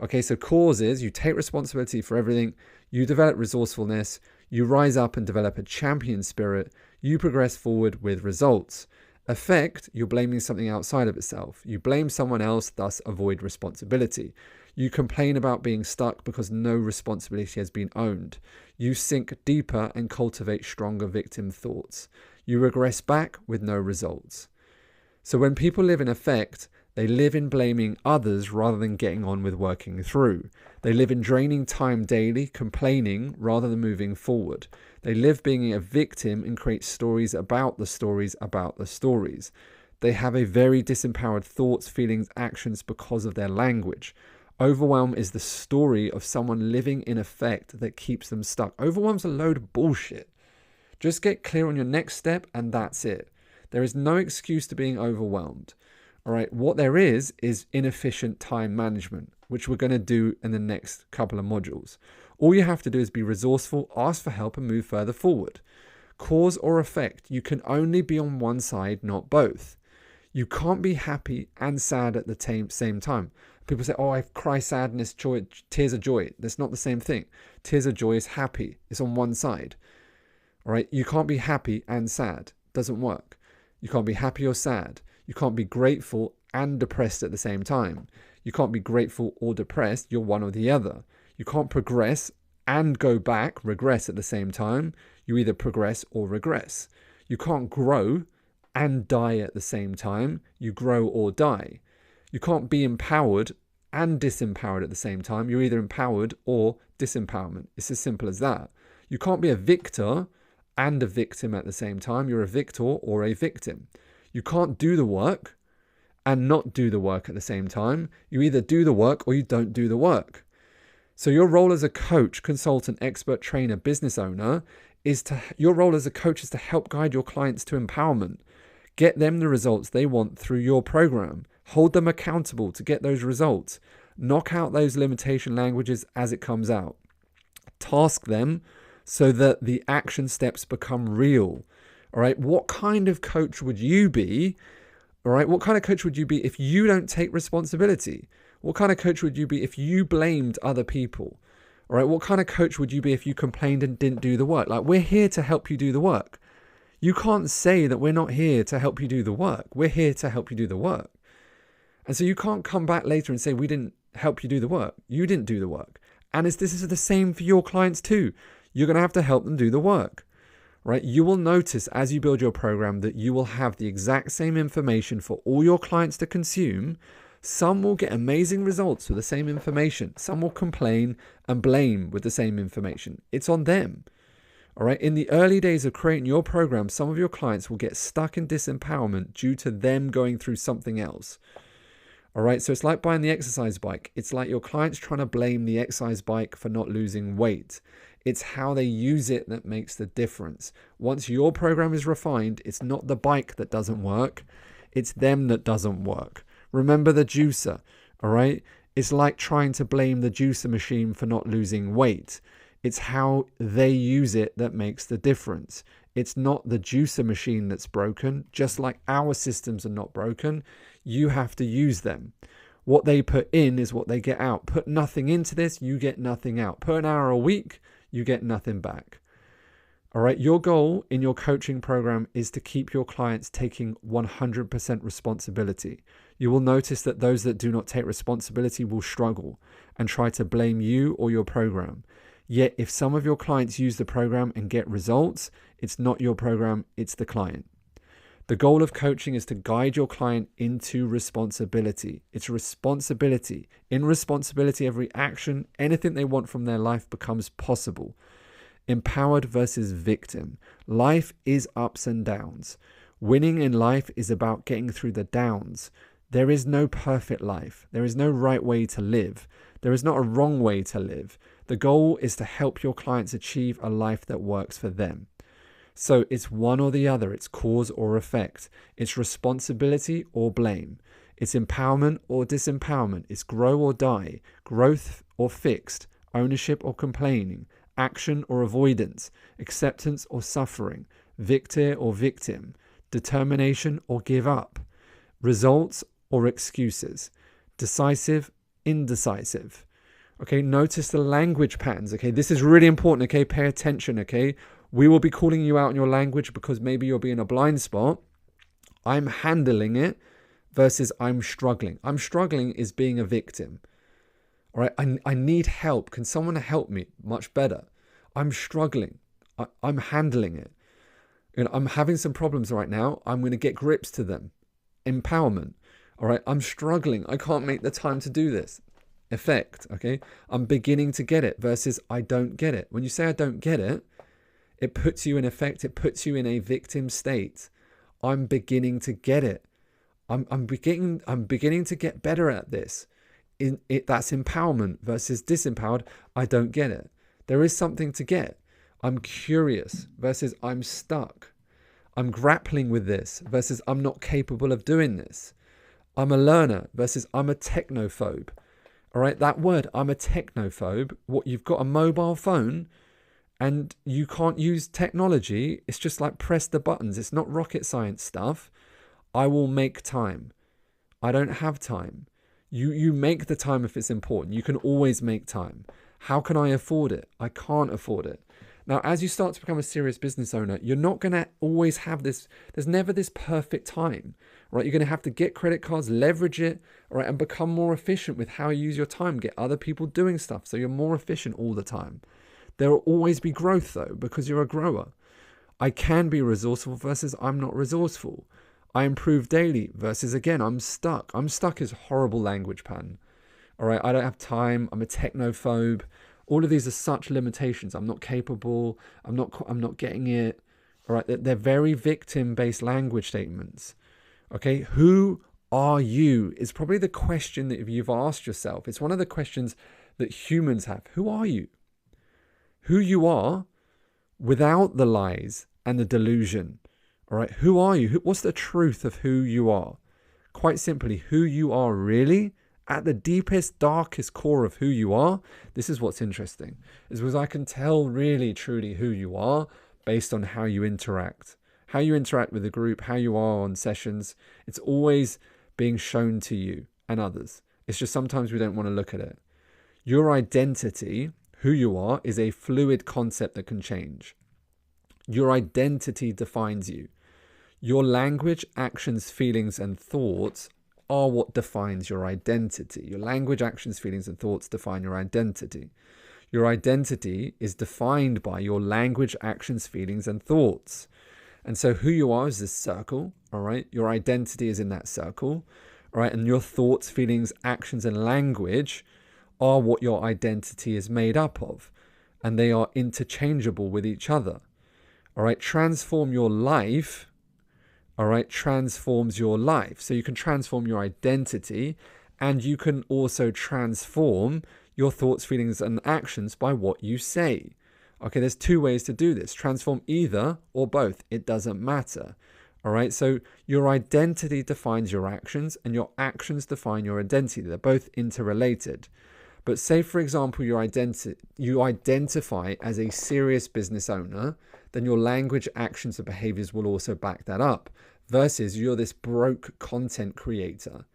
Okay, so cause is you take responsibility for everything, you develop resourcefulness, you rise up and develop a champion spirit, you progress forward with results. Effect, you're blaming something outside of itself. You blame someone else, thus avoid responsibility. You complain about being stuck because no responsibility has been owned. You sink deeper and cultivate stronger victim thoughts. You regress back with no results. So when people live in effect, they live in blaming others rather than getting on with working through. They live in draining time daily, complaining rather than moving forward. They live being a victim and create stories about the stories about the stories. They have a very disempowered thoughts, feelings, actions because of their language. Overwhelm is the story of someone living in effect that keeps them stuck. Overwhelm's a load of bullshit. Just get clear on your next step and that's it. There is no excuse to being overwhelmed. All right, what there is inefficient time management, which we're going to do in the next couple of modules. All you have to do is be resourceful, ask for help and move further forward. Cause or effect, you can only be on one side, not both. You can't be happy and sad at the same time. People say, oh, I cry sadness, joy, tears of joy. That's not the same thing. Tears of joy is happy. It's on one side. All right, you can't be happy and sad. Doesn't work. You can't be happy or sad. You can't be grateful and depressed at the same time. You can't be grateful or depressed. You're one or the other. You can't progress and go back, regress at the same time. You either progress or regress. You can't grow and die at the same time. You grow or die. You can't be empowered and disempowered at the same time. You're either empowered or disempowerment. It's as simple as that. You can't be a victor and a victim at the same time. You're a victor or a victim. You can't do the work and not do the work at the same time. You either do the work or you don't do the work. So your role as a coach, consultant, expert, trainer, business owner your role as a coach is to help guide your clients to empowerment. Get them the results they want through your program. Hold them accountable to get those results. Knock out those limitation languages as it comes out. Task them so that the action steps become real. All right. What kind of coach would you be? All right. What kind of coach would you be if you don't take responsibility? What kind of coach would you be if you blamed other people? All right. What kind of coach would you be if you complained and didn't do the work? Like, we're here to help you do the work. You can't say that we're not here to help you do the work. We're here to help you do the work. And so you can't come back later and say, we didn't help you do the work. You didn't do the work. And this is the same for your clients too. You're going to have to help them do the work, right? You will notice as you build your program that you will have the exact same information for all your clients to consume. Some will get amazing results with the same information. Some will complain and blame with the same information. It's on them. All right. In the early days of creating your program, some of your clients will get stuck in disempowerment due to them going through something else. All right. So it's like buying the exercise bike. It's like your clients trying to blame the exercise bike for not losing weight. It's how they use it that makes the difference. Once your program is refined, it's not the bike that doesn't work. It's them that doesn't work. Remember the juicer. All right. It's like trying to blame the juicer machine for not losing weight. It's how they use it that makes the difference. It's not the juicer machine that's broken. Just like our systems are not broken, you have to use them. What they put in is what they get out. Put nothing into this, you get nothing out. Put an hour a week, you get nothing back. All right. Your goal in your coaching program is to keep your clients taking 100% responsibility. You will notice that those that do not take responsibility will struggle and try to blame you or your program. Yet, if some of your clients use the program and get results, it's not your program, it's the client. The goal of coaching is to guide your client into responsibility. It's responsibility. In responsibility, every action, anything they want from their life becomes possible. Empowered versus victim. Life is ups and downs. Winning in life is about getting through the downs. There is no perfect life. There is no right way to live. There is not a wrong way to live. The goal is to help your clients achieve a life that works for them. So it's one or the other. It's cause or effect. It's responsibility or blame. It's empowerment or disempowerment. It's grow or die, growth or fixed, ownership or complaining, action or avoidance, acceptance or suffering, victor or victim, determination or give up, results or excuses, decisive, indecisive. Okay, notice the language patterns. Okay, this is really important. Okay, pay attention. Okay, we will be calling you out on your language because maybe you'll be in a blind spot. I'm handling it versus I'm struggling. I'm struggling is being a victim. All right, I need help. Can someone help me? Much better. I'm struggling. I'm handling it. You know, I'm having some problems right now. I'm going to get grips to them. Empowerment. All right, I'm struggling. I can't make the time to do this. Effect. Okay, I'm beginning to get it versus I don't get it. When you say I don't get it, it puts you in effect. It puts you in a victim state. I'm beginning to get it. I'm beginning to get better at this. That's empowerment versus disempowered. I don't get it. There is something to get. I'm curious versus I'm stuck. I'm grappling with this versus I'm not capable of doing this. I'm a learner versus I'm a technophobe. All right, that word, I'm a technophobe. What, you've got a mobile phone and you can't use technology. It's just like press the buttons. It's not rocket science stuff. I will make time. I don't have time. You make the time if it's important. You can always make time. How can I afford it? I can't afford it. Now, as you start to become a serious business owner, you're not going to always have this. There's never this perfect time, right? You're going to have to get credit cards, leverage it, right, and become more efficient with how you use your time. Get other people doing stuff so you're more efficient all the time. There will always be growth, though, because you're a grower. I can be resourceful versus I'm not resourceful. I improve daily versus, again, I'm stuck. I'm stuck is horrible language pattern. All right, I don't have time. I'm a technophobe. All of these are such limitations. I'm not capable. I'm not getting it. All right, they're very victim-based language statements. Okay, who are you is probably the question that if you've asked yourself, it's one of the questions that humans have. Who are you? Who you are without the lies and the delusion. All right, who are you? What's the truth of who you are? Quite simply, who you are really at the deepest, darkest core of who you are, this is what's interesting, is because I can tell really, truly who you are based on how you interact. How you interact with the group, how you are on sessions. It's always being shown to you and others. It's just sometimes we don't want to look at it. Your identity, who you are, is a fluid concept that can change. Your identity defines you. Your language, actions, feelings, and thoughts are what defines your identity. Your language, actions, feelings, and thoughts define your identity. Your identity is defined by your language, actions, feelings, and thoughts. And so who you are is this circle, all right? Your identity is in that circle, all right? And your thoughts, feelings, actions, and language are what your identity is made up of. And they are interchangeable with each other, all right? Transform your life, all right, transforms your life. So you can transform your identity, and you can also transform your thoughts, feelings, and actions by what you say. Okay, there's two ways to do this. Transform either or both. It doesn't matter. All right, so your identity defines your actions, and your actions define your identity. They're both interrelated. But say, for example, you identify as a serious business owner, then your language, actions, and behaviors will also back that up. Versus you're this broke content creator.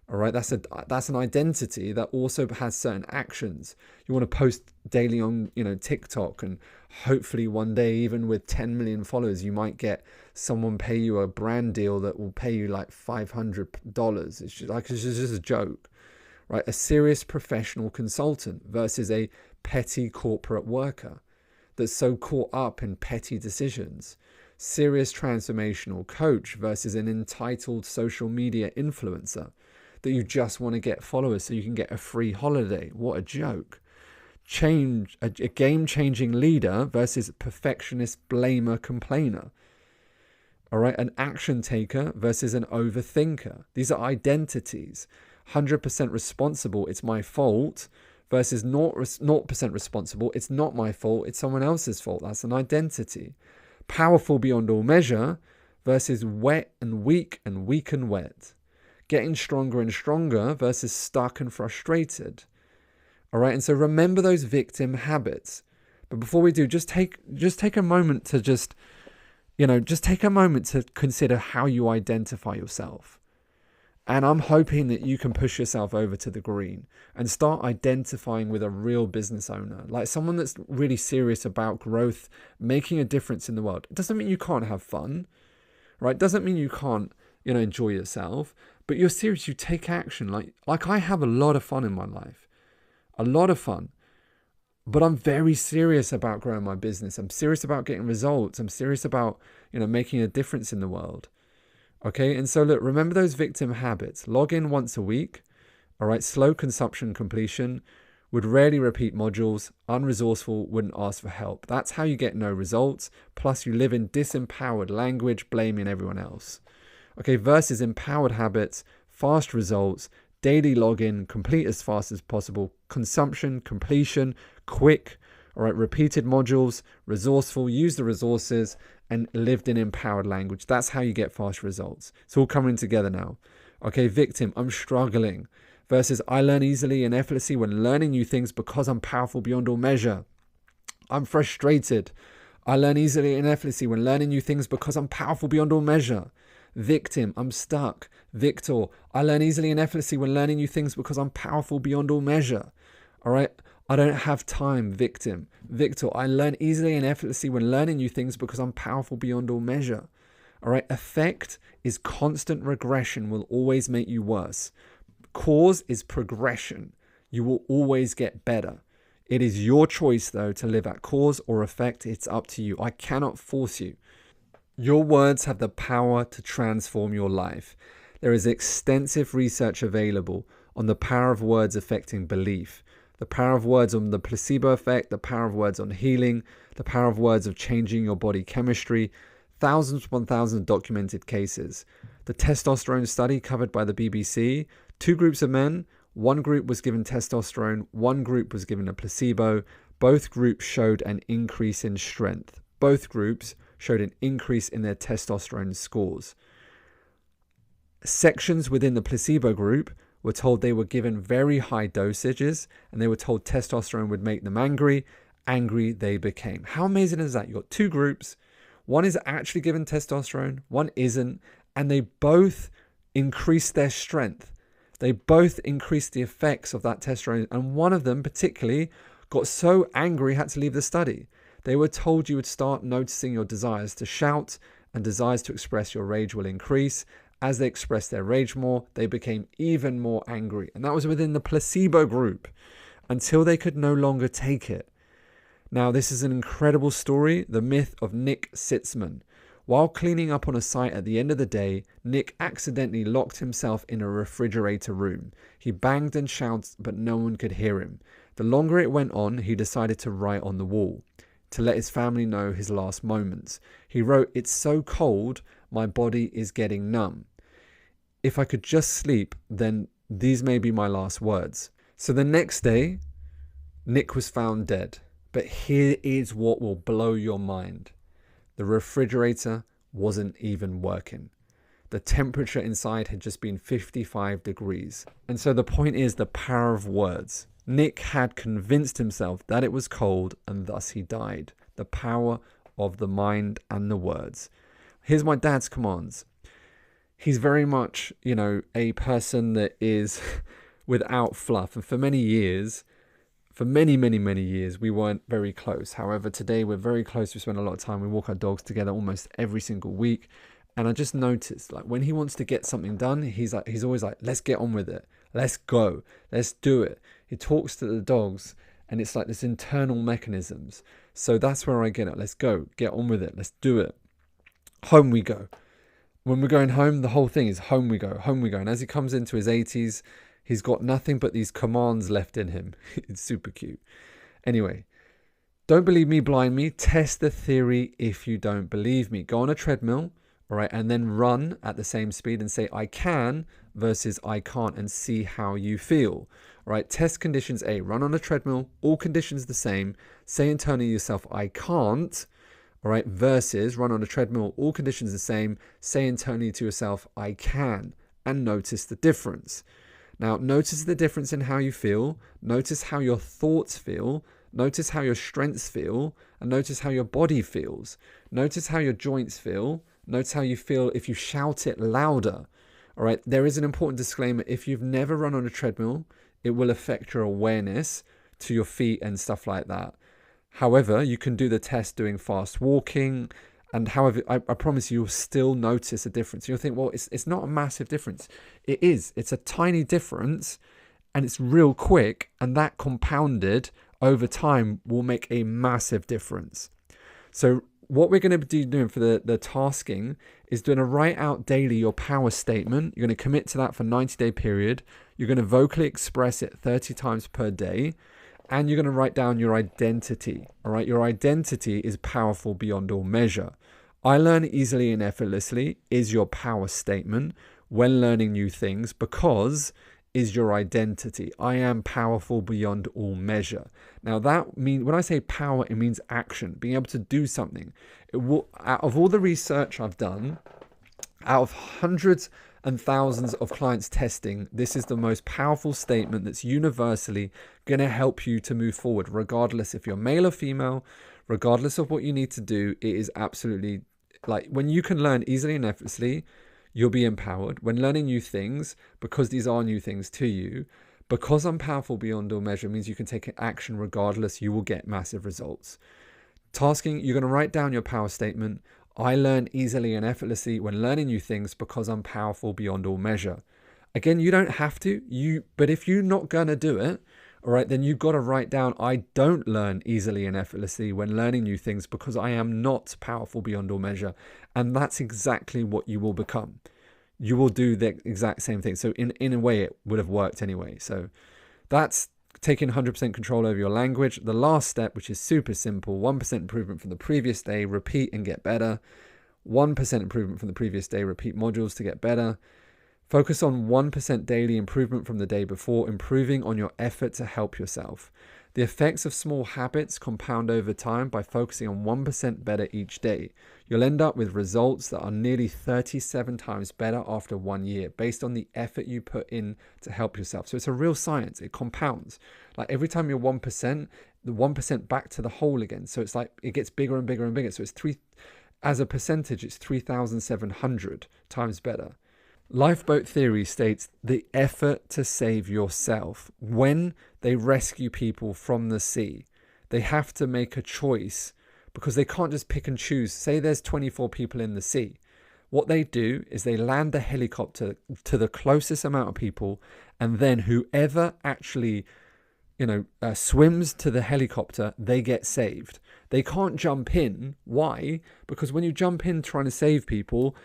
All right, that's an identity that also has certain actions. You want to post daily on, TikTok, and hopefully one day, even with 10 million followers, you might get someone pay you a brand deal that will pay you like $500. It's just a joke, right? A serious professional consultant versus a petty corporate worker that's so caught up in petty decisions. Serious transformational coach versus an entitled social media influencer that you just want to get followers so you can get a free holiday. What a joke. A game-changing leader versus perfectionist blamer complainer. All right, an action taker versus an overthinker. These are identities. 100% responsible, it's my fault, versus 0% responsible, it's not my fault, it's someone else's fault. That's an identity. Powerful beyond all measure versus wet and weak and weak and wet. Getting stronger and stronger versus stuck and frustrated. All right, and so remember those victim habits. But before we do, just take a moment to just take a moment to consider how you identify yourself. And I'm hoping that you can push yourself over to the green and start identifying with a real business owner, like someone that's really serious about growth, making a difference in the world. It doesn't mean you can't have fun, right? It doesn't mean you can't, enjoy yourself, but you're serious, you take action. Like I have a lot of fun in my life, a lot of fun, but I'm very serious about growing my business. I'm serious about getting results. I'm serious about, making a difference in the world. Okay, and so look, remember those victim habits. Log in once a week, all right, slow consumption completion, would rarely repeat modules, unresourceful, wouldn't ask for help. That's how you get no results, plus you live in disempowered language, blaming everyone else. Okay, versus empowered habits, fast results, daily login, complete as fast as possible, consumption, completion, quick, all right, repeated modules, resourceful, use the resources, and lived in empowered language. That's how you get fast results. It's all coming together now. Okay, victim, I'm struggling. Versus I learn easily and effortlessly when learning new things because I'm powerful beyond all measure. I'm frustrated. I learn easily and effortlessly when learning new things because I'm powerful beyond all measure. Victim, I'm stuck. Victor, I learn easily and effortlessly when learning new things because I'm powerful beyond all measure. All right, I don't have time. Victim, Victor, I learn easily and effortlessly when learning new things because I'm powerful beyond all measure. All right, effect is constant regression will always make you worse. Cause is progression. You will always get better. It is your choice, though, to live at cause or effect. It's up to you. I cannot force you. Your words have the power to transform your life. There is extensive research available on the power of words affecting belief, the power of words on the placebo effect, the power of words on healing, the power of words of changing your body chemistry, thousands upon thousands of documented cases. The testosterone study covered by the BBC, 2 groups of men, one group was given testosterone, one group was given a placebo. Both groups showed an increase in strength. Both groups showed an increase in their testosterone scores. Sections within the placebo group were told they were given very high dosages, and they were told testosterone would make them angry. Angry they became. How amazing is that? You've got two groups. One is actually given testosterone, one isn't, and they both increase their strength. They both increased the effects of that testosterone, and one of them particularly got so angry had to leave the study. They were told you would start noticing your desires to shout, and desires to express your rage will increase. As they expressed their rage more, they became even more angry. And that was within the placebo group until they could no longer take it. Now, this is an incredible story, the myth of Nick Sitzman. While cleaning up on a site at the end of the day, Nick accidentally locked himself in a refrigerator room. He banged and shouted, but no one could hear him. The longer it went on, he decided to write on the wall to let his family know his last moments. He wrote, "It's so cold, my body is getting numb. If I could just sleep, then these may be my last words." So the next day, Nick was found dead. But here is what will blow your mind. The refrigerator wasn't even working. The temperature inside had just been 55 degrees. And so the point is the power of words. Nick had convinced himself that it was cold and thus he died. The power of the mind and the words. Here's my dad's commands. He's very much, a person that is without fluff. And for many years, many years, we weren't very close. However, today we're very close. We spend a lot of time. We walk our dogs together almost every single week. And I just noticed, like, when he wants to get something done, he's always like, let's get on with it. Let's go. Let's do it. He talks to the dogs and it's like this internal mechanisms. So that's where I get it. Let's go. Get on with it. Let's do it. Home we go. When we're going home, the whole thing is home we go, home we go. And as he comes into his 80s, he's got nothing but these commands left in him. It's super cute. Anyway, don't believe me, blind me. Test the theory if you don't believe me. Go on a treadmill, all right, and then run at the same speed and say, I can versus I can't, and see how you feel. All right, test conditions A. Run on a treadmill, all conditions the same. Say internally yourself, I can't. All right, versus run on a treadmill, all conditions the same. Say internally to yourself, I can, and notice the difference. Now, notice the difference in how you feel. Notice how your thoughts feel. Notice how your strengths feel. And notice how your body feels. Notice how your joints feel. Notice how you feel if you shout it louder. All right, there is an important disclaimer. If you've never run on a treadmill, it will affect your awareness to your feet and stuff like that. However, you can do the test doing fast walking. And however, I promise you'll still notice a difference. You'll think, well, it's not a massive difference. It is. It's a tiny difference and it's real quick. And that compounded over time will make a massive difference. So what we're going to be doing for the tasking is doing a write out daily your power statement. You're going to commit to that for 90-day period. You're going to vocally express it 30 times per day. And you're going to write down your identity. All right, your identity is powerful beyond all measure. I learn easily and effortlessly is your power statement when learning new things, because is your identity. I am powerful beyond all measure. Now that means, when I say power, it means action, being able to do something. Out of all the research I've done, out of hundreds and thousands of clients testing, this is the most powerful statement that's universally going to help you to move forward, regardless if you're male or female, regardless of what you need to do. It is absolutely, like, when you can learn easily and effortlessly, you'll be empowered. When learning new things, because these are new things to you, because I'm powerful beyond all measure means you can take action regardless, you will get massive results. Tasking, you're going to write down your power statement. I learn easily and effortlessly when learning new things because I'm powerful beyond all measure. Again, you don't have to, but if you're not going to do it, all right, then you've got to write down, I don't learn easily and effortlessly when learning new things because I am not powerful beyond all measure. And that's exactly what you will become. You will do the exact same thing. So in a way, it would have worked anyway. So that's taking 100% control over your language. The last step, which is super simple, 1% improvement from the previous day, repeat and get better. 1% improvement from the previous day, repeat modules to get better. Focus on 1% daily improvement from the day before, improving on your effort to help yourself. The effects of small habits compound over time by focusing on 1% better each day. You'll end up with results that are nearly 37 times better after 1 year based on the effort you put in to help yourself. So it's a real science. It compounds. Like every time you're 1%, the 1% back to the whole again. So it's like it gets bigger and bigger and bigger. So it's as a percentage, it's 3,700 times better. Lifeboat theory states the effort to save yourself. When they rescue people from the sea, they have to make a choice because they can't just pick and choose. Say there's 24 people in the sea. What they do is they land the helicopter to the closest amount of people, and then whoever actually swims to the helicopter, they get saved. They can't jump in. Why? Because when you jump in trying to save people,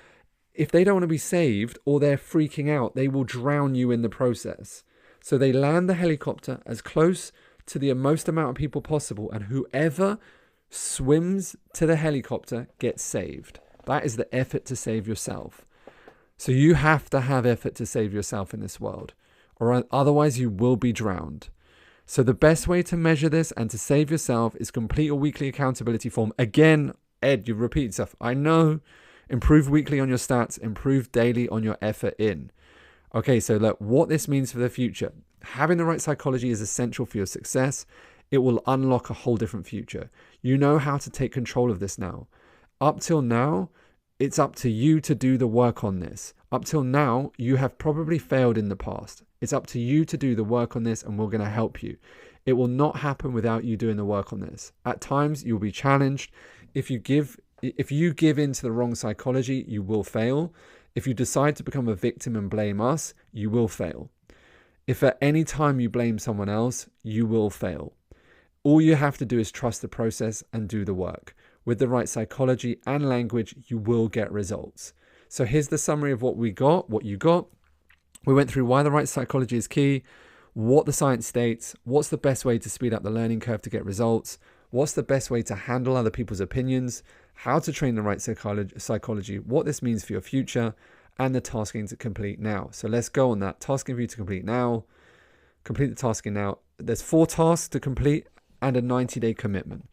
if they don't want to be saved or they're freaking out, they will drown you in the process. So they land the helicopter as close to the most amount of people possible, and whoever swims to the helicopter gets saved. That is the effort to save yourself. So you have to have effort to save yourself in this world, or otherwise you will be drowned. So the best way to measure this and to save yourself is complete your weekly accountability form. Again, Ed, you repeat stuff. I know. Improve weekly on your stats, improve daily on your effort in. Okay, so look, what this means for the future. Having the right psychology is essential for your success. It will unlock a whole different future. You know how to take control of this now. Up till now, it's up to you to do the work on this. Up till now, you have probably failed in the past. It's up to you to do the work on this, and we're going to help you. It will not happen without you doing the work on this. At times, you'll be challenged. If you give into the wrong psychology, you will fail. If you decide to become a victim and blame us, you will fail. If at any time you blame someone else, you will fail. All you have to do is trust the process and do the work. With the right psychology and language, you will get results. So here's the summary of what you got. We went through why the right psychology is key, what the science states, what's the best way to speed up the learning curve to get results, what's the best way to handle other people's opinions, how to train the right psychology, what this means for your future, and the tasking to complete now. So let's go on that. Tasking for you to complete now. Complete the tasking now. There's 4 tasks to complete and a 90-day commitment.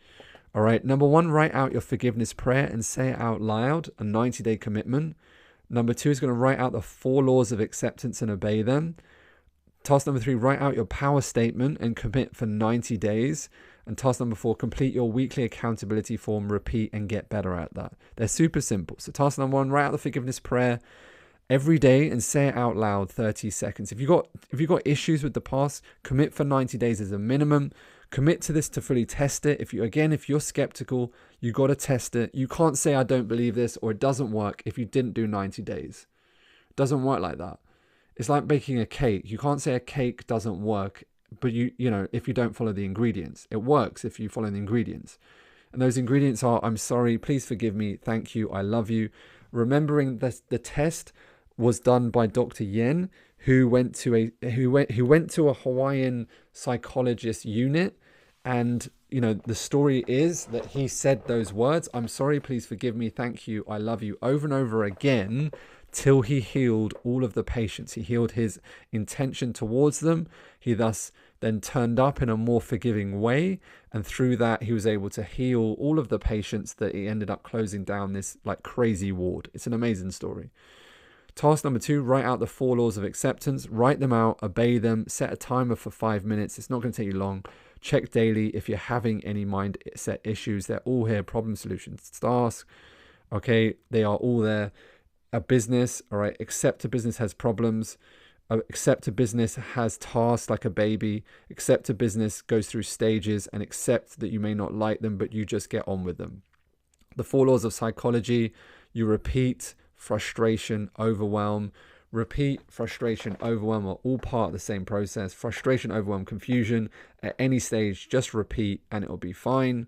All right. Number 1, write out your forgiveness prayer and say it out loud, a 90-day commitment. Number 2 is going to write out the 4 laws of acceptance and obey them. Task number 3, write out your power statement and commit for 90 days. And task number 4, complete your weekly accountability form, repeat and get better at that. They're super simple. So task number 1, write out the forgiveness prayer every day and say it out loud 30 seconds. If you've got issues with the past, commit for 90 days as a minimum. Commit to this to fully test it. If you're skeptical, you got to test it. You can't say I don't believe this or it doesn't work if you didn't do 90 days. It doesn't work like that. It's like baking a cake. You can't say a cake doesn't work, but if you don't follow the ingredients. It works if you follow the ingredients. And those ingredients are, I'm sorry, please forgive me, thank you, I love you. Remembering that the test was done by Dr. Yen, who went to a Hawaiian psychologist unit, and the story is that he said those words, I'm sorry, please forgive me, thank you, I love you, over and over again, till he healed all of the patients. He healed his intention towards them. He thus then turned up in a more forgiving way, and through that he was able to heal all of the patients that he ended up closing down this like crazy ward. It's an amazing story. Task number 2, write out the 4 laws of acceptance. Write them out, obey them, set a timer for 5 minutes. It's not going to take you long. Check daily if you're having any mindset issues. They're all here, problem solutions tasks. Okay, they are all there. A business, all right, accept a business has problems. Accept a business has tasks like a baby. Accept a business goes through stages, and accept that you may not like them, but you just get on with them. The 4 laws of psychology, you repeat, frustration, overwhelm. Repeat, frustration, overwhelm are all part of the same process. Frustration, overwhelm, confusion. At any stage, just repeat and it'll be fine.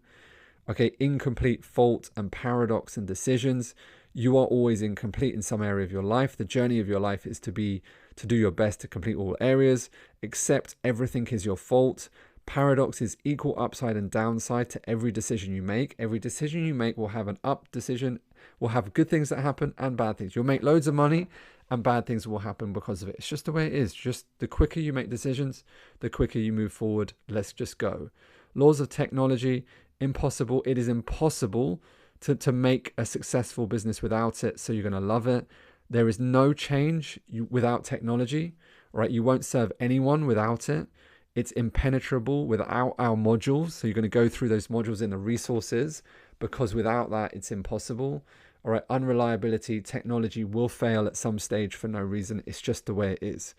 Okay, incomplete, fault, and paradox and decisions. You are always incomplete in some area of your life. The journey of your life is to do your best to complete all areas. Accept everything is your fault. Paradox is equal upside and downside to every decision you make. Every decision you make will have an up decision, will have good things that happen and bad things. You'll make loads of money and bad things will happen because of it. It's just the way it is. Just the quicker you make decisions, the quicker you move forward. Let's just go. Laws of technology, impossible. It is impossible to make a successful business without it. So you're going to love it. There is no change without technology, right? You won't serve anyone without it. It's impenetrable without our modules. So you're going to go through those modules in the resources, because without that, it's impossible. All right, unreliability, technology will fail at some stage for no reason. It's just the way it is.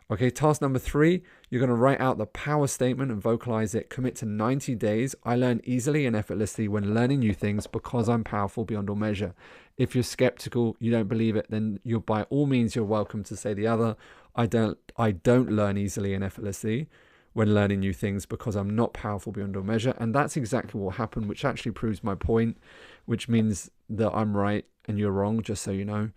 Okay, task number 3, you're going to write out the power statement and vocalize it. Commit to 90 days. I learn easily and effortlessly when learning new things because I'm powerful beyond all measure. If you're skeptical, you don't believe it, then you're by all means, you're welcome to say the other. I don't learn easily and effortlessly when learning new things because I'm not powerful beyond all measure. And that's exactly what happened, which actually proves my point, which means that I'm right and you're wrong, just so you know.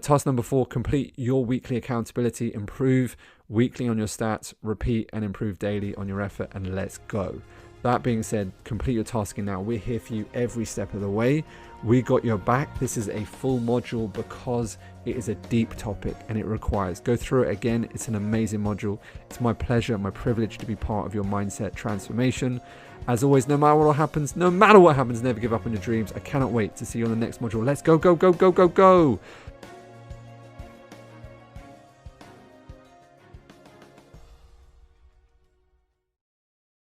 Task number 4, complete your weekly accountability, improve weekly on your stats, repeat and improve daily on your effort, and let's go. That being said, complete your tasking now. We're here for you every step of the way. We got your back. This is a full module because it is a deep topic and it requires go through it again. It's an amazing module. It's my pleasure and my privilege to be part of your mindset transformation. As always, no matter what happens, never give up on your dreams. I cannot wait to see you on the next module. Let's go, go, go, go, go, go.